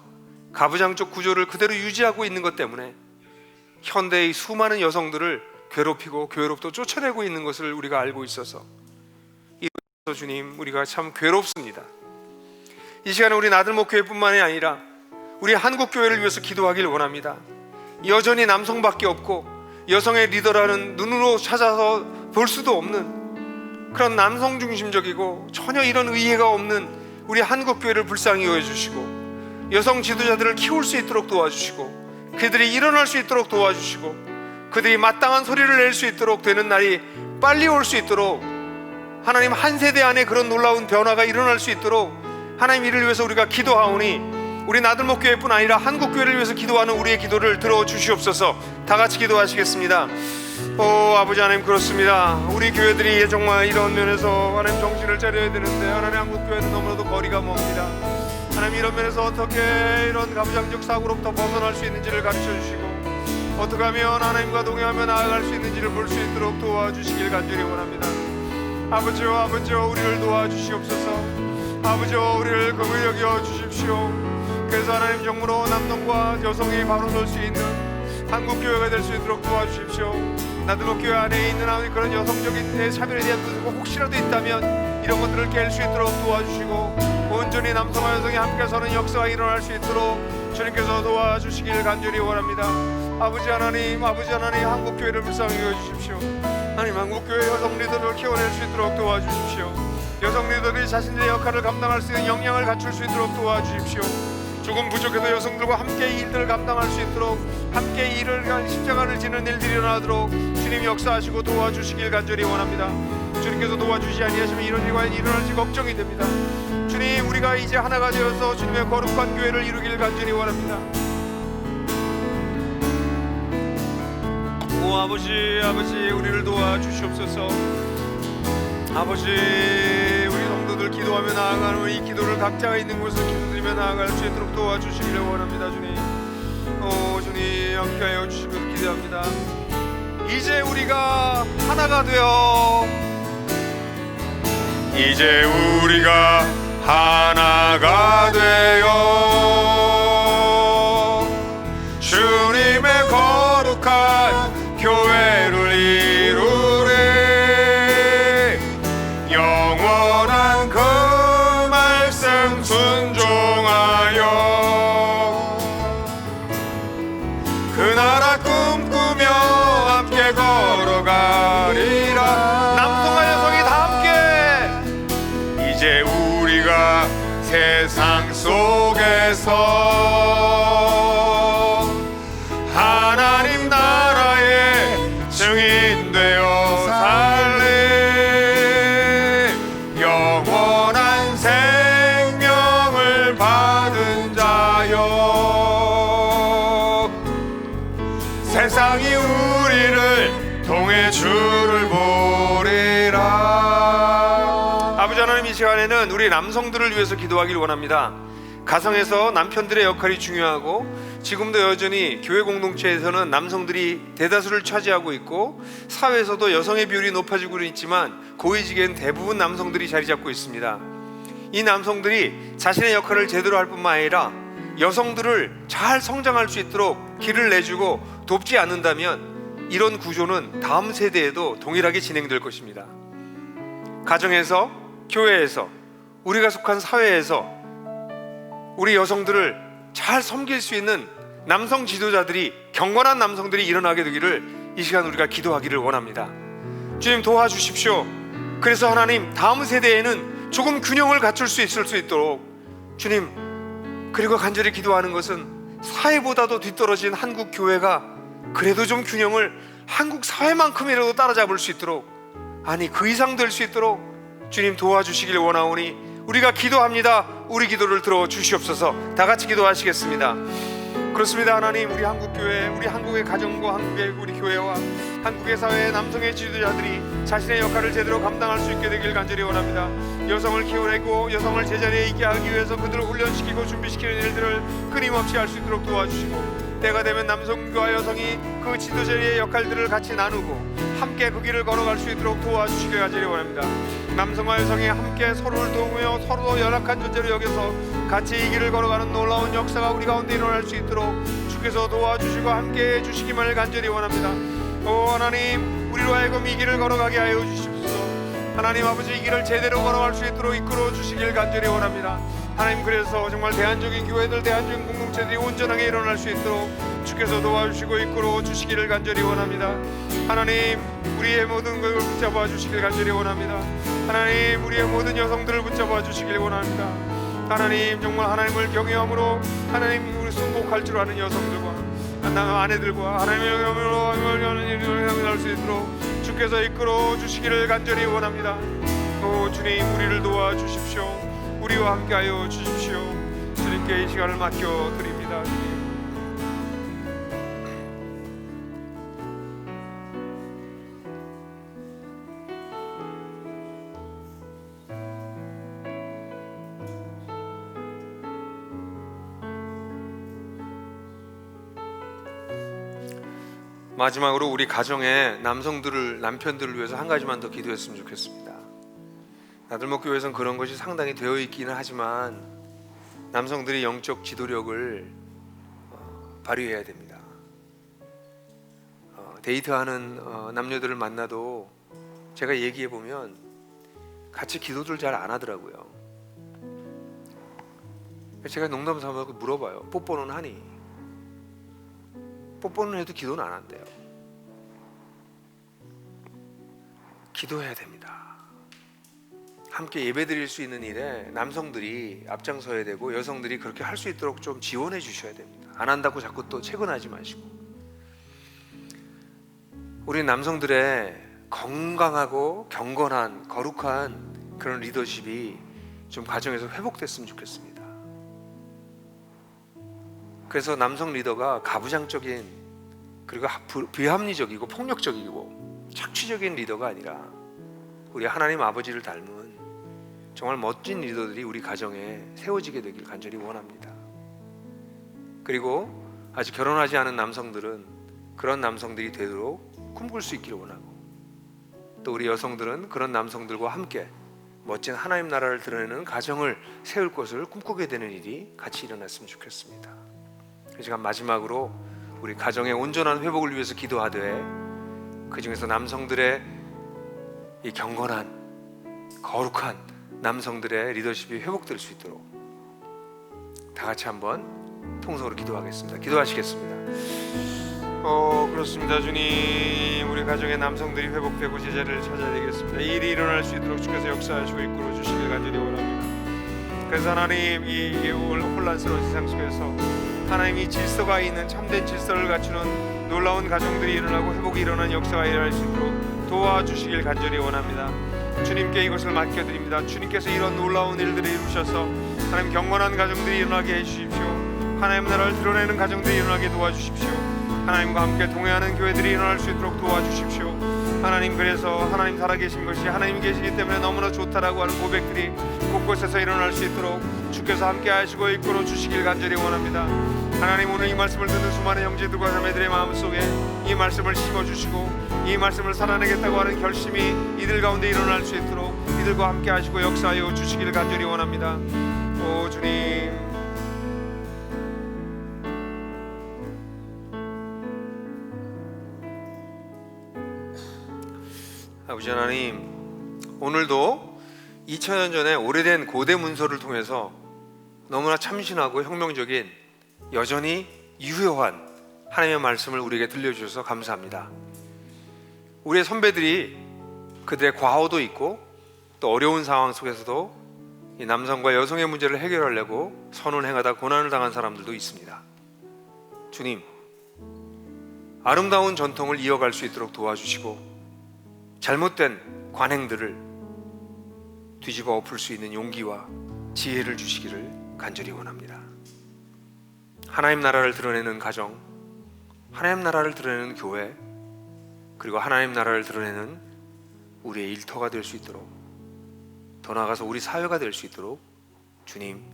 가부장적 구조를 그대로 유지하고 있는 것 때문에 현대의 수많은 여성들을 괴롭히고 교회로부터 쫓아내고 있는 것을 우리가 알고 있어서, 이래서 주님, 우리가 참 괴롭습니다. 이 시간에 우리 나들목교회뿐만이 아니라 우리 한국교회를 위해서 기도하길 원합니다. 여전히 남성밖에 없고 여성의 리더라는 눈으로 찾아서 볼 수도 없는 그런 남성 중심적이고 전혀 이런 의의가 없는 우리 한국교회를 불쌍히 여겨주시고, 여성 지도자들을 키울 수 있도록 도와주시고, 그들이 일어날 수 있도록 도와주시고, 그들이 마땅한 소리를 낼 수 있도록 되는 날이 빨리 올 수 있도록, 하나님, 한 세대 안에 그런 놀라운 변화가 일어날 수 있도록 하나님, 이를 위해서 우리가 기도하오니 우리 나들목교회뿐 아니라 한국교회를 위해서 기도하는 우리의 기도를 들어주시옵소서. 다 같이 기도하시겠습니다. 아버지 하나님, 그렇습니다. 우리 교회들이 정말 이런 면에서 하나님 정신을 차려야 되는데, 하나님, 한국교회는 너무나도 거리가 멉니다. 하나님, 이런 면에서 어떻게 이런 가부장적 사고로부터 벗어날 수 있는지를 가르쳐 주시고, 어떻게 하면 하나님과 동행하며 나아갈 수 있는지를 볼 수 있도록 도와주시길 간절히 원합니다. 아버지요, 아버지요, 우리를 도와주시옵소서. 아버지요, 우리를 극을 여겨 주십시오. 그래서 하나님, 정말로 남성과 여성이 바로 설 수 있는 한국교회가 될 수 있도록 도와주십시오. 나들목교회 안에 있는 하나님, 그런 여성적인 차별에 대한 것이 혹시라도 있다면 이런 것들을 깰 수 있도록 도와주시고, 온전히 남성과 여성이 함께 서는 역사가 일어날 수 있도록 주님께서 도와주시길 간절히 원합니다. 아버지 하나님, 한국교회를 불쌍히 여겨주십시오. 하나님, 한국교회 여성 리더를 키워낼 수 있도록 도와주십시오. 여성 리더들이 자신들의 역할을 감당할 수 있는 역량을 갖출 수 있도록 도와주십시오. 조금 부족해도 여성들과 함께 이 일들을 감당할 수 있도록, 함께 일을 십자가를 지는 일들이 일어나도록 주님이 역사하시고 도와주시길 간절히 원합니다. 주님께서 도와주시지 아니하시면 이런 일이 과연 일어날지 걱정이 됩니다. 주님, 우리가 이제 하나가 되어서 주님의 거룩한 교회를 이루길 간절히 원합니다. 오 아버지 우리를 도와주시옵소서. 아버지 우리 성도들 기도하며 나아가는 이 기도를 각자가 있는 곳에서 기도드리며 나아갈 수 있도록 도와주시기를 원합니다. 주님 주님 함께하여 주시길 기대합니다. 이제 우리가 하나가 되어 이제 우리가 하나가 되어 주님의 거룩한 교회를 이루리. 영원한 그 말씀 순종하여 그 나라 꿈꾸며 함께 걸어가리라. 남성과 여성이 다 함께 이제 우리가 세상 속에서 하나님 나라의 증인 되어 살리. 영원한 생명을 받은 자여 세상이 우리를 통해 주를 보리라. 아버지 하나님, 이 시간에는 우리 남성들을 위해서 기도하길 원합니다. 가정에서 남편들의 역할이 중요하고 지금도 여전히 교회 공동체에서는 남성들이 대다수를 차지하고 있고 사회에서도 여성의 비율이 높아지고 있지만 고위직엔 대부분 남성들이 자리 잡고 있습니다. 이 남성들이 자신의 역할을 제대로 할 뿐만 아니라 여성들을 잘 성장할 수 있도록 길을 내주고 돕지 않는다면 이런 구조는 다음 세대에도 동일하게 진행될 것입니다. 가정에서, 교회에서, 우리가 속한 사회에서 우리 여성들을 잘 섬길 수 있는 남성 지도자들이, 경건한 남성들이 일어나게 되기를 이 시간 우리가 기도하기를 원합니다. 주님 도와주십시오. 그래서 하나님, 다음 세대에는 조금 균형을 갖출 수 있을 수 있도록 주님, 그리고 간절히 기도하는 것은 사회보다도 뒤떨어진 한국 교회가 그래도 좀 균형을 한국 사회만큼이라도 따라잡을 수 있도록, 아니 그 이상 될 수 있도록 주님 도와주시길 원하오니 우리가 기도합니다. 우리 기도를 들어 주시옵소서. 다 같이 기도하시겠습니다. 그렇습니다. 하나님, 우리 한국교회, 우리 한국의 가정과 한국의 우리 교회와 한국의 사회의 남성의 지도자들이 자신의 역할을 제대로 감당할 수 있게 되길 간절히 원합니다. 여성을 키워내고 여성을 제자리에 있게 하기 위해서 그들을 훈련시키고 준비시키는 일들을 끊임없이 할 수 있도록 도와주시고, 때가 되면 남성과 여성이 그 지도자의 역할들을 같이 나누고 함께 그 길을 걸어갈 수 있도록 도와주시길 간절히 원합니다. 남성과 여성이 함께 서로를 도우며 서로 연약한 존재로 여겨서 같이 이 길을 걸어가는 놀라운 역사가 우리 가운데 일어날 수 있도록 주께서 도와주시고 함께 해주시기만을 간절히 원합니다. 오 하나님, 우리로 하여금 이 길을 걸어가게 하여 주십시오. 하나님 아버지, 이 길을 제대로 걸어갈 수 있도록 이끌어 주시길 간절히 원합니다. 하나님, 그래서 정말 대안적인 교회들, 대안적인 공동체들이 온전하게 일어날 수 있도록 주께서 도와주시고 이끌어 주시기를 간절히 원합니다. 하나님, 우리의 모든 것을 붙잡아 주시길 간절히 원합니다. 하나님, 우리의 모든 여성들을 붙잡아 주시길 원합니다. 하나님, 정말 하나님을 경외함으로 하나님 우리 순복할 줄 아는 여성들과 아내들과 하나님을 경외하는 일을 할 수 있도록 주께서 이끌어 주시기를 간절히 원합니다. 오 주님, 우리를 도와주십시오. 우리와 함께하여 주십시오. 주님께 이 시간을 맡겨드립니다. 마지막으로 우리 가정의 남편들을 위해서 한 가지만 더 기도했으면 좋겠습니다. 나들목교회에서는 그런 것이 상당히 되어 있기는 하지만 남성들이 영적 지도력을 발휘해야 됩니다. 데이트하는 남녀들을 만나도 제가 얘기해 보면 같이 기도를 잘 안 하더라고요. 제가 농담 삼아 물어봐요. 뽀뽀는 하니? 뽀뽀는 해도 기도는 안 한대요. 기도해야 됩니다. 함께 예배드릴 수 있는 일에 남성들이 앞장서야 되고 여성들이 그렇게 할 수 있도록 좀 지원해 주셔야 됩니다. 안 한다고 자꾸 또 채근하지 마시고, 우리 남성들의 건강하고 경건한 거룩한 그런 리더십이 좀 가정에서 회복됐으면 좋겠습니다. 그래서 남성 리더가 가부장적인 그리고 비합리적이고 폭력적이고 착취적인 리더가 아니라 우리 하나님 아버지를 닮은 정말 멋진 리더들이 우리 가정에 세워지게 되길 간절히 원합니다. 그리고 아직 결혼하지 않은 남성들은 그런 남성들이 되도록 꿈꿀 수 있기를 원하고, 또 우리 여성들은 그런 남성들과 함께 멋진 하나님 나라를 드러내는 가정을 세울 것을 꿈꾸게 되는 일이 같이 일어났으면 좋겠습니다. 이 시간 마지막으로 우리 가정의 온전한 회복을 위해서 기도하되, 그 중에서 남성들의 이 경건한 거룩한 남성들의 리더십이 회복될 수 있도록 다 같이 한번 통성으로 기도하겠습니다. 기도하시겠습니다. 그렇습니다. 주님, 우리 가정의 남성들이 회복되고 제자리를 찾아야 되겠습니다. 이 일이 일어날 수 있도록 주께서 역사하시고 이끌어 주시길 간절히 원합니다. 그래서 하나님, 이 혼란스러운 세상 속에서 하나님, 이 질서가 있는 참된 질서를 갖추는 놀라운 가정들이 일어나고 회복이 일어나는 역사가 일어날 수 있도록 도와주시길 간절히 원합니다. 주님께 이것을 맡겨드립니다. 주님께서 이런 놀라운 일들을 이루셔서 하나님, 경건한 가정들이 일어나게 해주십시오. 하나님 나라를 드러내는 가정들이 일어나게 도와주십시오. 하나님과 함께 동행하는 교회들이 일어날 수 있도록 도와주십시오. 하나님, 그래서 하나님 살아계신 것이 하나님이 계시기 때문에 너무나 좋다라고 하는 고백들이 곳곳에서 일어날 수 있도록 주께서 함께 하시고 이끌어 주시길 간절히 원합니다. 하나님, 오늘 이 말씀을 듣는 수많은 형제들과 자매들의 마음속에 이 말씀을 심어주시고 이 말씀을 살아내겠다고 하는 결심이 이들 가운데 일어날 수 있도록 이들과 함께 하시고 역사하여 주시길 간절히 원합니다. 오 주님, 아버지 하나님, 오늘도 2000년 전에 오래된 고대 문서를 통해서 너무나 참신하고 혁명적인, 여전히 유효한 하나님의 말씀을 우리에게 들려주셔서 감사합니다. 우리의 선배들이 그들의 과오도 있고 또 어려운 상황 속에서도 이 남성과 여성의 문제를 해결하려고 선을 행하다 고난을 당한 사람들도 있습니다. 주님, 아름다운 전통을 이어갈 수 있도록 도와주시고 잘못된 관행들을 뒤집어 엎을 수 있는 용기와 지혜를 주시기를 간절히 원합니다. 하나님 나라를 드러내는 가정, 하나님 나라를 드러내는 교회, 그리고 하나님 나라를 드러내는 우리의 일터가 될 수 있도록, 더 나아가서 우리 사회가 될 수 있도록 주님,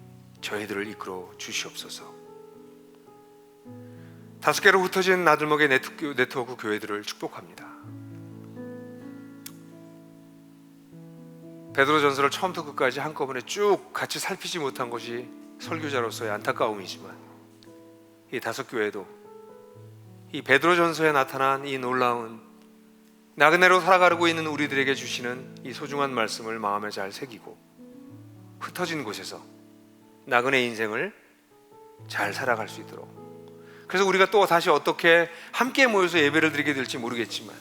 저희들을 이끌어 주시옵소서. 5개로 흩어진 나들목의 네트워크 교회들을 축복합니다. 베드로전서를 처음부터 끝까지 한꺼번에 쭉 같이 살피지 못한 것이 설교자로서의 안타까움이지만, 이 5교회도 이 베드로전서에 나타난 이 놀라운 나그네로 살아가고 있는 우리들에게 주시는 이 소중한 말씀을 마음에 잘 새기고 흩어진 곳에서 나그네 인생을 잘 살아갈 수 있도록, 그래서 우리가 또 다시 어떻게 함께 모여서 예배를 드리게 될지 모르겠지만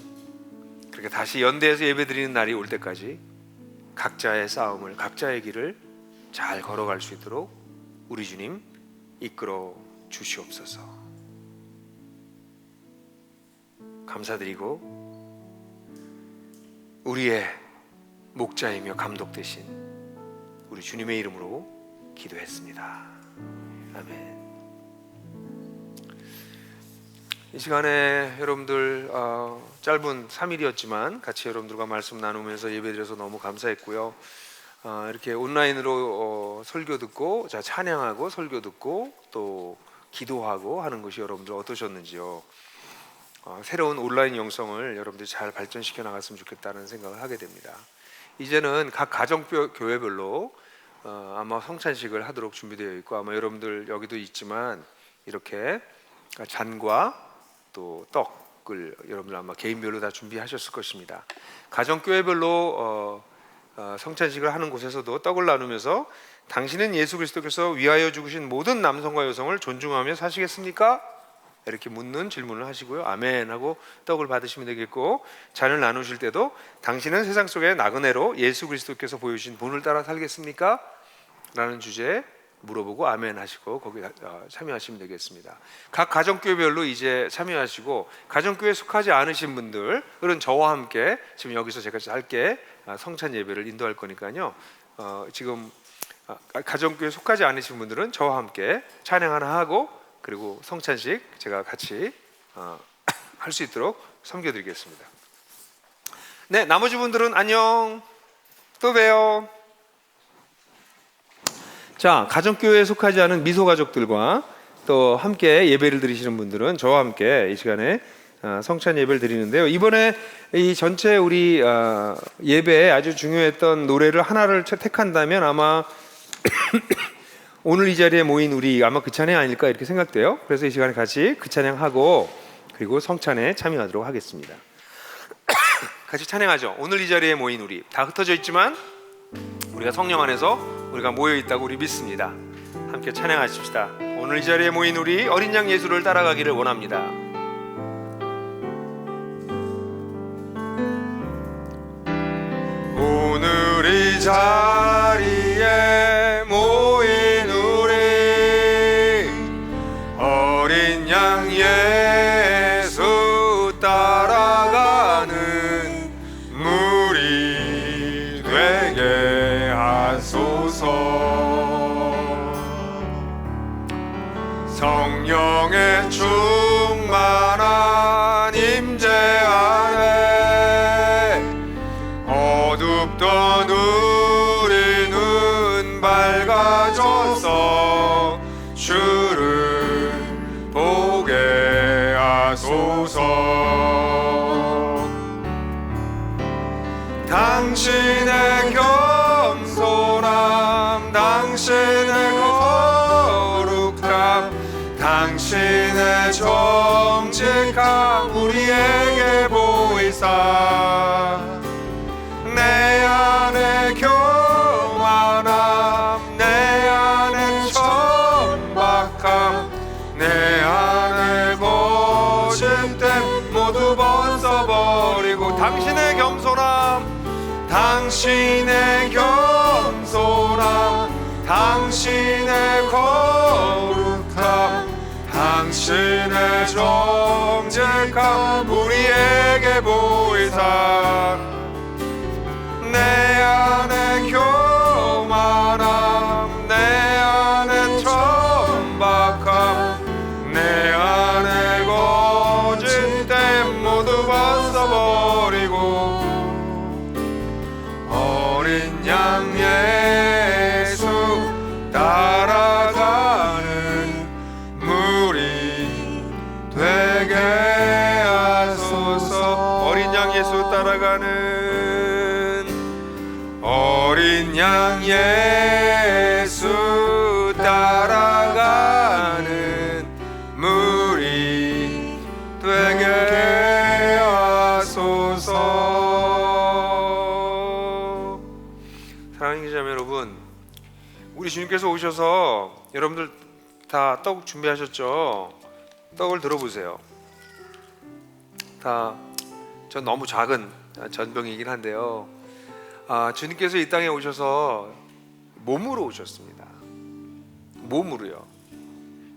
그렇게 다시 연대해서 예배 드리는 날이 올 때까지 각자의 싸움을, 각자의 길을 잘 걸어갈 수 있도록 우리 주님 이끌어 주시옵소서. 감사드리고 우리의 목자이며 감독 되신 우리 주님의 이름으로 기도했습니다. 아멘. 이 시간에 여러분들 짧은 3일이었지만 같이 여러분들과 말씀 나누면서 예배드려서 너무 감사했고요. 이렇게 온라인으로 설교 듣고 찬양하고 설교 듣고 또 기도하고 하는 것이 여러분들 어떠셨는지요? 새로운 온라인 영성을 여러분들이 잘 발전시켜 나갔으면 좋겠다는 생각을 하게 됩니다. 이제는 각 가정교회별로 아마 성찬식을 하도록 준비되어 있고, 아마 여러분들 여기도 있지만 이렇게 잔과 또 떡을 여러분들 아마 개인별로 다 준비하셨을 것입니다. 가정교회별로 성찬식을 하는 곳에서도 떡을 나누면서 당신은 예수 그리스도께서 위하여 죽으신 모든 남성과 여성을 존중하며 사시겠습니까? 이렇게 묻는 질문을 하시고요. 아멘 하고 떡을 받으시면 되겠고, 잔을 나누실 때도 당신은 세상 속에 나그네로 예수 그리스도께서 보여주신 본을 따라 살겠습니까? 라는 주제에 물어보고 아멘 하시고 거기 참여하시면 되겠습니다. 각 가정교회별로 이제 참여하시고, 가정교회에 속하지 않으신 분들은 저와 함께 지금 여기서 제가 짧게 성찬 예배를 인도할 거니까요. 지금 가정교회에 속하지 않으신 분들은 저와 함께 찬양 하나 하고, 그리고 성찬식 제가 같이 할 수 있도록 섬겨드리겠습니다. 네, 나머지 분들은 안녕, 또 봬요. 자, 가정교회에 속하지 않은 미소 가족들과 또 함께 예배를 드리시는 분들은 저와 함께 이 시간에 성찬 예배를 드리는데요. 이번에 이 전체 우리 예배에 아주 중요했던 노래를 하나를 택한다면 아마 오늘 이 자리에 모인 우리 아마 그 찬양 아닐까 이렇게 생각돼요. 그래서 이 시간에 같이 그 찬양하고 그리고 성찬에 참여하도록 하겠습니다. 같이 찬양하죠. 오늘 이 자리에 모인 우리 다 흩어져 있지만 우리가 성령 안에서 우리가 모여 있다고 우리 믿습니다. 함께 찬양하십시다. 오늘 이 자리에 모인 우리 어린 양 예수를 따라가기를 원합니다. 오늘 이 자리에 모인 우리 어린 양 예수 따라가는 무리 되게 하소서. 성령의 충만한 임재 안에 어둡던 우리 눈 밝아져서 주를 보게 하소서. 당신의 겸손함, 당신의 거룩함, 당신의 정직함 우리에게 보이사 내 안에 교만함, 내 안에 천박함, 내 안에 거짓됨 모두 벗어버리고 당신의 겸손함, 당신의 겸손함, 당신의 거룩함, 당신의 정직함 우리에게 보이사 내 안에 교만함, 내 안에 천박함, 내 안에 거짓됨 모두 벗어버리고 어린 양 예수 따라가는 무리 되게 하소서. 어린 양 예수 따라가는 어린 양 예수 따라가는 무리 되게 하소서. 사랑하는 기자매 여러분, 우리 주님께서 오셔서 여러분들 다 떡 준비하셨죠? 떡을 들어보세요. 다 전 너무 작은 전병이긴 한데요. 주님께서 이 땅에 오셔서 몸으로 오셨습니다. 몸으로요.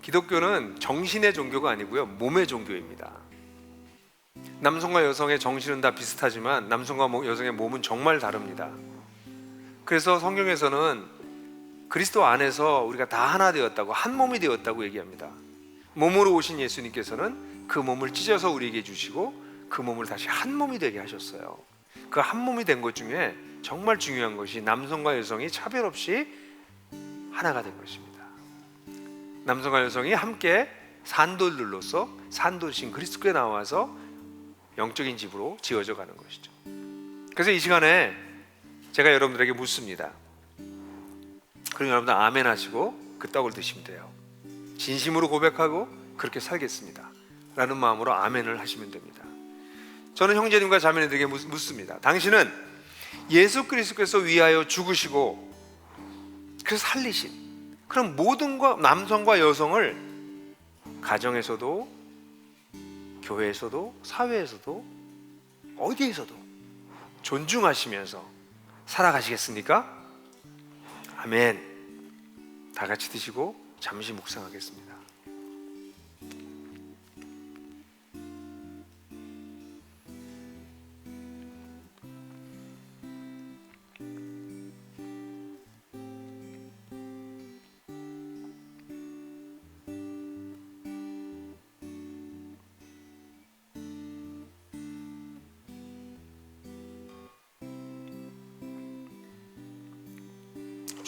기독교는 정신의 종교가 아니고요, 몸의 종교입니다. 남성과 여성의 정신은 다 비슷하지만 남성과 여성의 몸은 정말 다릅니다. 그래서 성경에서는 그리스도 안에서 우리가 다 하나 되었다고, 한 몸이 되었다고 얘기합니다. 몸으로 오신 예수님께서는 그 몸을 찢어서 우리에게 주시고 그 몸을 다시 한 몸이 되게 하셨어요. 그 한 몸이 된 것 중에 정말 중요한 것이 남성과 여성이 차별 없이 하나가 된 것입니다. 남성과 여성이 함께 산돌들로서 산돌신 그리스도에 나와서 영적인 집으로 지어져 가는 것이죠. 그래서 이 시간에 제가 여러분들에게 묻습니다. 그럼 여러분들 아멘 하시고 그 떡을 드시면 돼요. 진심으로 고백하고 그렇게 살겠습니다 라는 마음으로 아멘을 하시면 됩니다. 저는 형제님과 자매님들에게 묻습니다. 당신은 예수 그리스도께서 위하여 죽으시고 그래서 살리신 그럼 모든 남성과 여성을 가정에서도 교회에서도 사회에서도 어디에서도 존중하시면서 살아가시겠습니까? 아멘. 다 같이 드시고 잠시 묵상하겠습니다.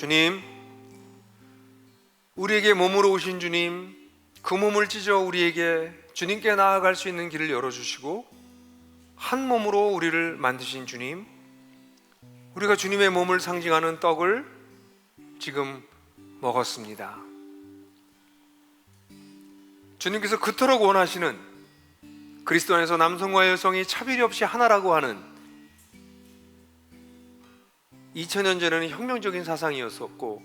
주님, 우리에게 몸으로 오신 주님, 그 몸을 찢어 우리에게 주님께 나아갈 수 있는 길을 열어주시고 한 몸으로 우리를 만드신 주님, 우리가 주님의 몸을 상징하는 떡을 지금 먹었습니다. 주님께서 그토록 원하시는 그리스도 안에서 남성과 여성이 차별이 없이 하나라고 하는 2000년 전에는 혁명적인 사상이었었고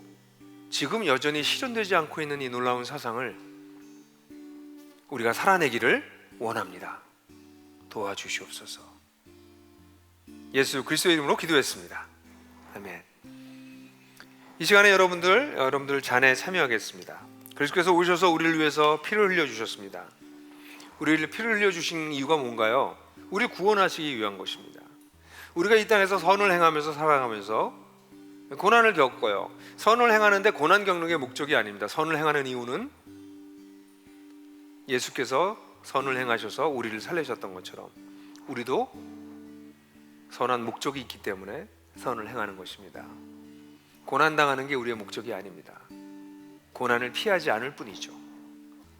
지금 여전히 실현되지 않고 있는 이 놀라운 사상을 우리가 살아내기를 원합니다. 도와주시옵소서. 예수 그리스도의 이름으로 기도했습니다. 아멘. 이 시간에 여러분들 잔에 참여하겠습니다. 그리스도께서 오셔서 우리를 위해서 피를 흘려주셨습니다. 우리를 피를 흘려주신 이유가 뭔가요? 우리를 구원하시기 위한 것입니다. 우리가 이 땅에서 선을 행하면서 살아가면서 고난을 겪어요. 선을 행하는데 고난 겪는 게 목적이 아닙니다. 선을 행하는 이유는 예수께서 선을 행하셔서 우리를 살리셨던 것처럼 우리도 선한 목적이 있기 때문에 선을 행하는 것입니다. 고난당하는 게 우리의 목적이 아닙니다. 고난을 피하지 않을 뿐이죠.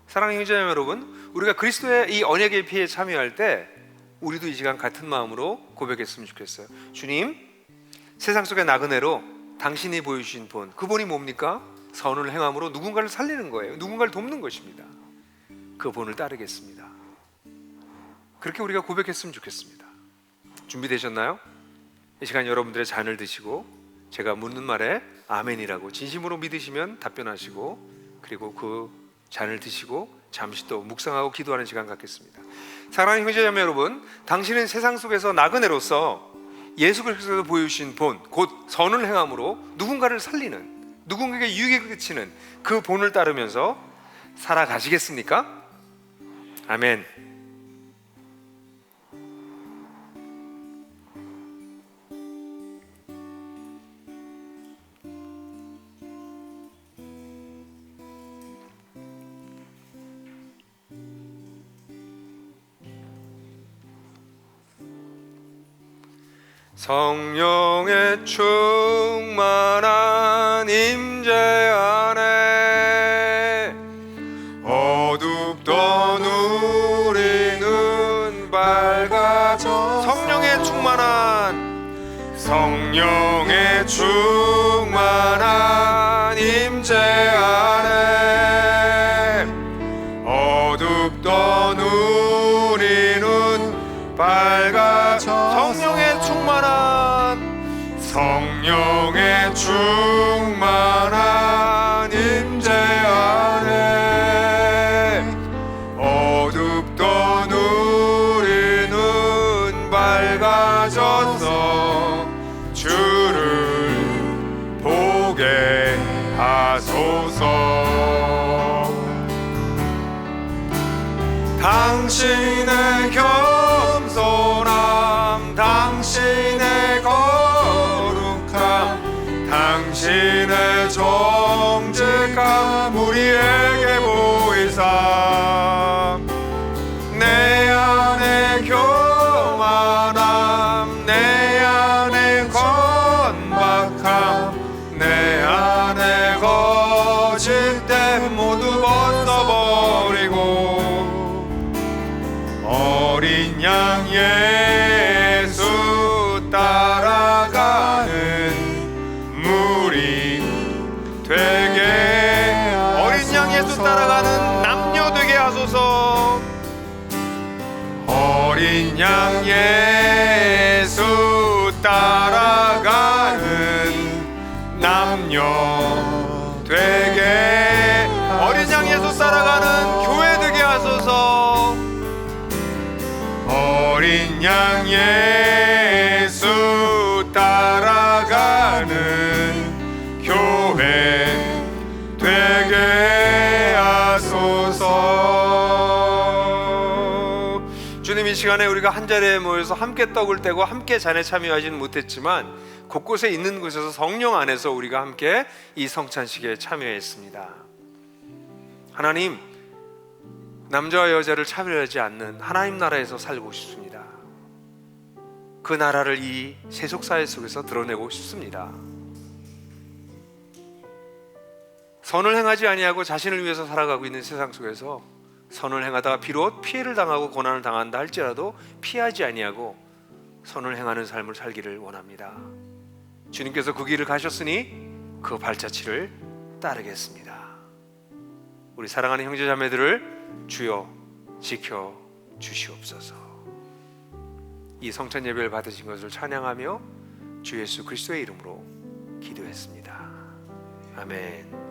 사랑하는 형제자매 여러분, 우리가 그리스도의 이 언약의 피에 참여할 때 우리도 이 시간 같은 마음으로 고백했으면 좋겠어요. 주님, 세상 속의 나그네로 당신이 보여주신 본, 그 본이 뭡니까? 선을 행함으로 누군가를 살리는 거예요. 누군가를 돕는 것입니다. 그 본을 따르겠습니다. 그렇게 우리가 고백했으면 좋겠습니다. 준비되셨나요? 이 시간 여러분들의 잔을 드시고 제가 묻는 말에 아멘이라고 진심으로 믿으시면 답변하시고, 그리고 그 잔을 드시고 잠시 또 묵상하고 기도하는 시간 갖겠습니다. 사랑하는 형제자매 여러분, 당신은 세상 속에서 나그네로서 예수 그리스도께서 보여주신 본, 곧 선을 행함으로 누군가를 살리는, 누군가에게 유익에 그치는 그 본을 따르면서 살아가시겠습니까? 아멘. 성령의 충만한 임재 안에 어둡던 우리는 밝아져 성령의 충만한 임재 안에 어둡던 우리는 밝아져 성령의 충만한 임재 안에 어둡던 우리는 밝아져서 주를 보게 하소서. 당신의 겸손함, 당신의 당신의 정직함 우리에게 보이사 내 안에 교만함, 내 안에 건박함, 내 안에 거짓됨 모두 벗어버리고 어린 양 예수 따라가는 되게 어린 양 예수 따라가는 남녀 되게 하소서. 어린 양 예수 따라가는 남녀 되게 어린 양 예수 따라가는 교회 되게 하소서. 어린 양 예수 따라가는 교회 되게 하소서. 주님, 이 시간에 우리가 한 자리에 모여서 함께 떡을 떼고 함께 잔에 참여하지는 못했지만 곳곳에 있는 곳에서 성령 안에서 우리가 함께 이 성찬식에 참여했습니다. 하나님, 남자와 여자를 차별하지 않는 하나님 나라에서 살고 싶습니다. 그 나라를 이 세속사회 속에서 드러내고 싶습니다. 선을 행하지 아니하고 자신을 위해서 살아가고 있는 세상 속에서 선을 행하다가 비록 피해를 당하고 고난을 당한다 할지라도 피하지 아니하고 선을 행하는 삶을 살기를 원합니다. 주님께서 그 길을 가셨으니 그 발자취를 따르겠습니다. 우리 사랑하는 형제자매들을 주여 지켜 주시옵소서. 이 성찬 예배를 받으신 것을 찬양하며 주 예수 그리스도의 이름으로 기도했습니다. 아멘.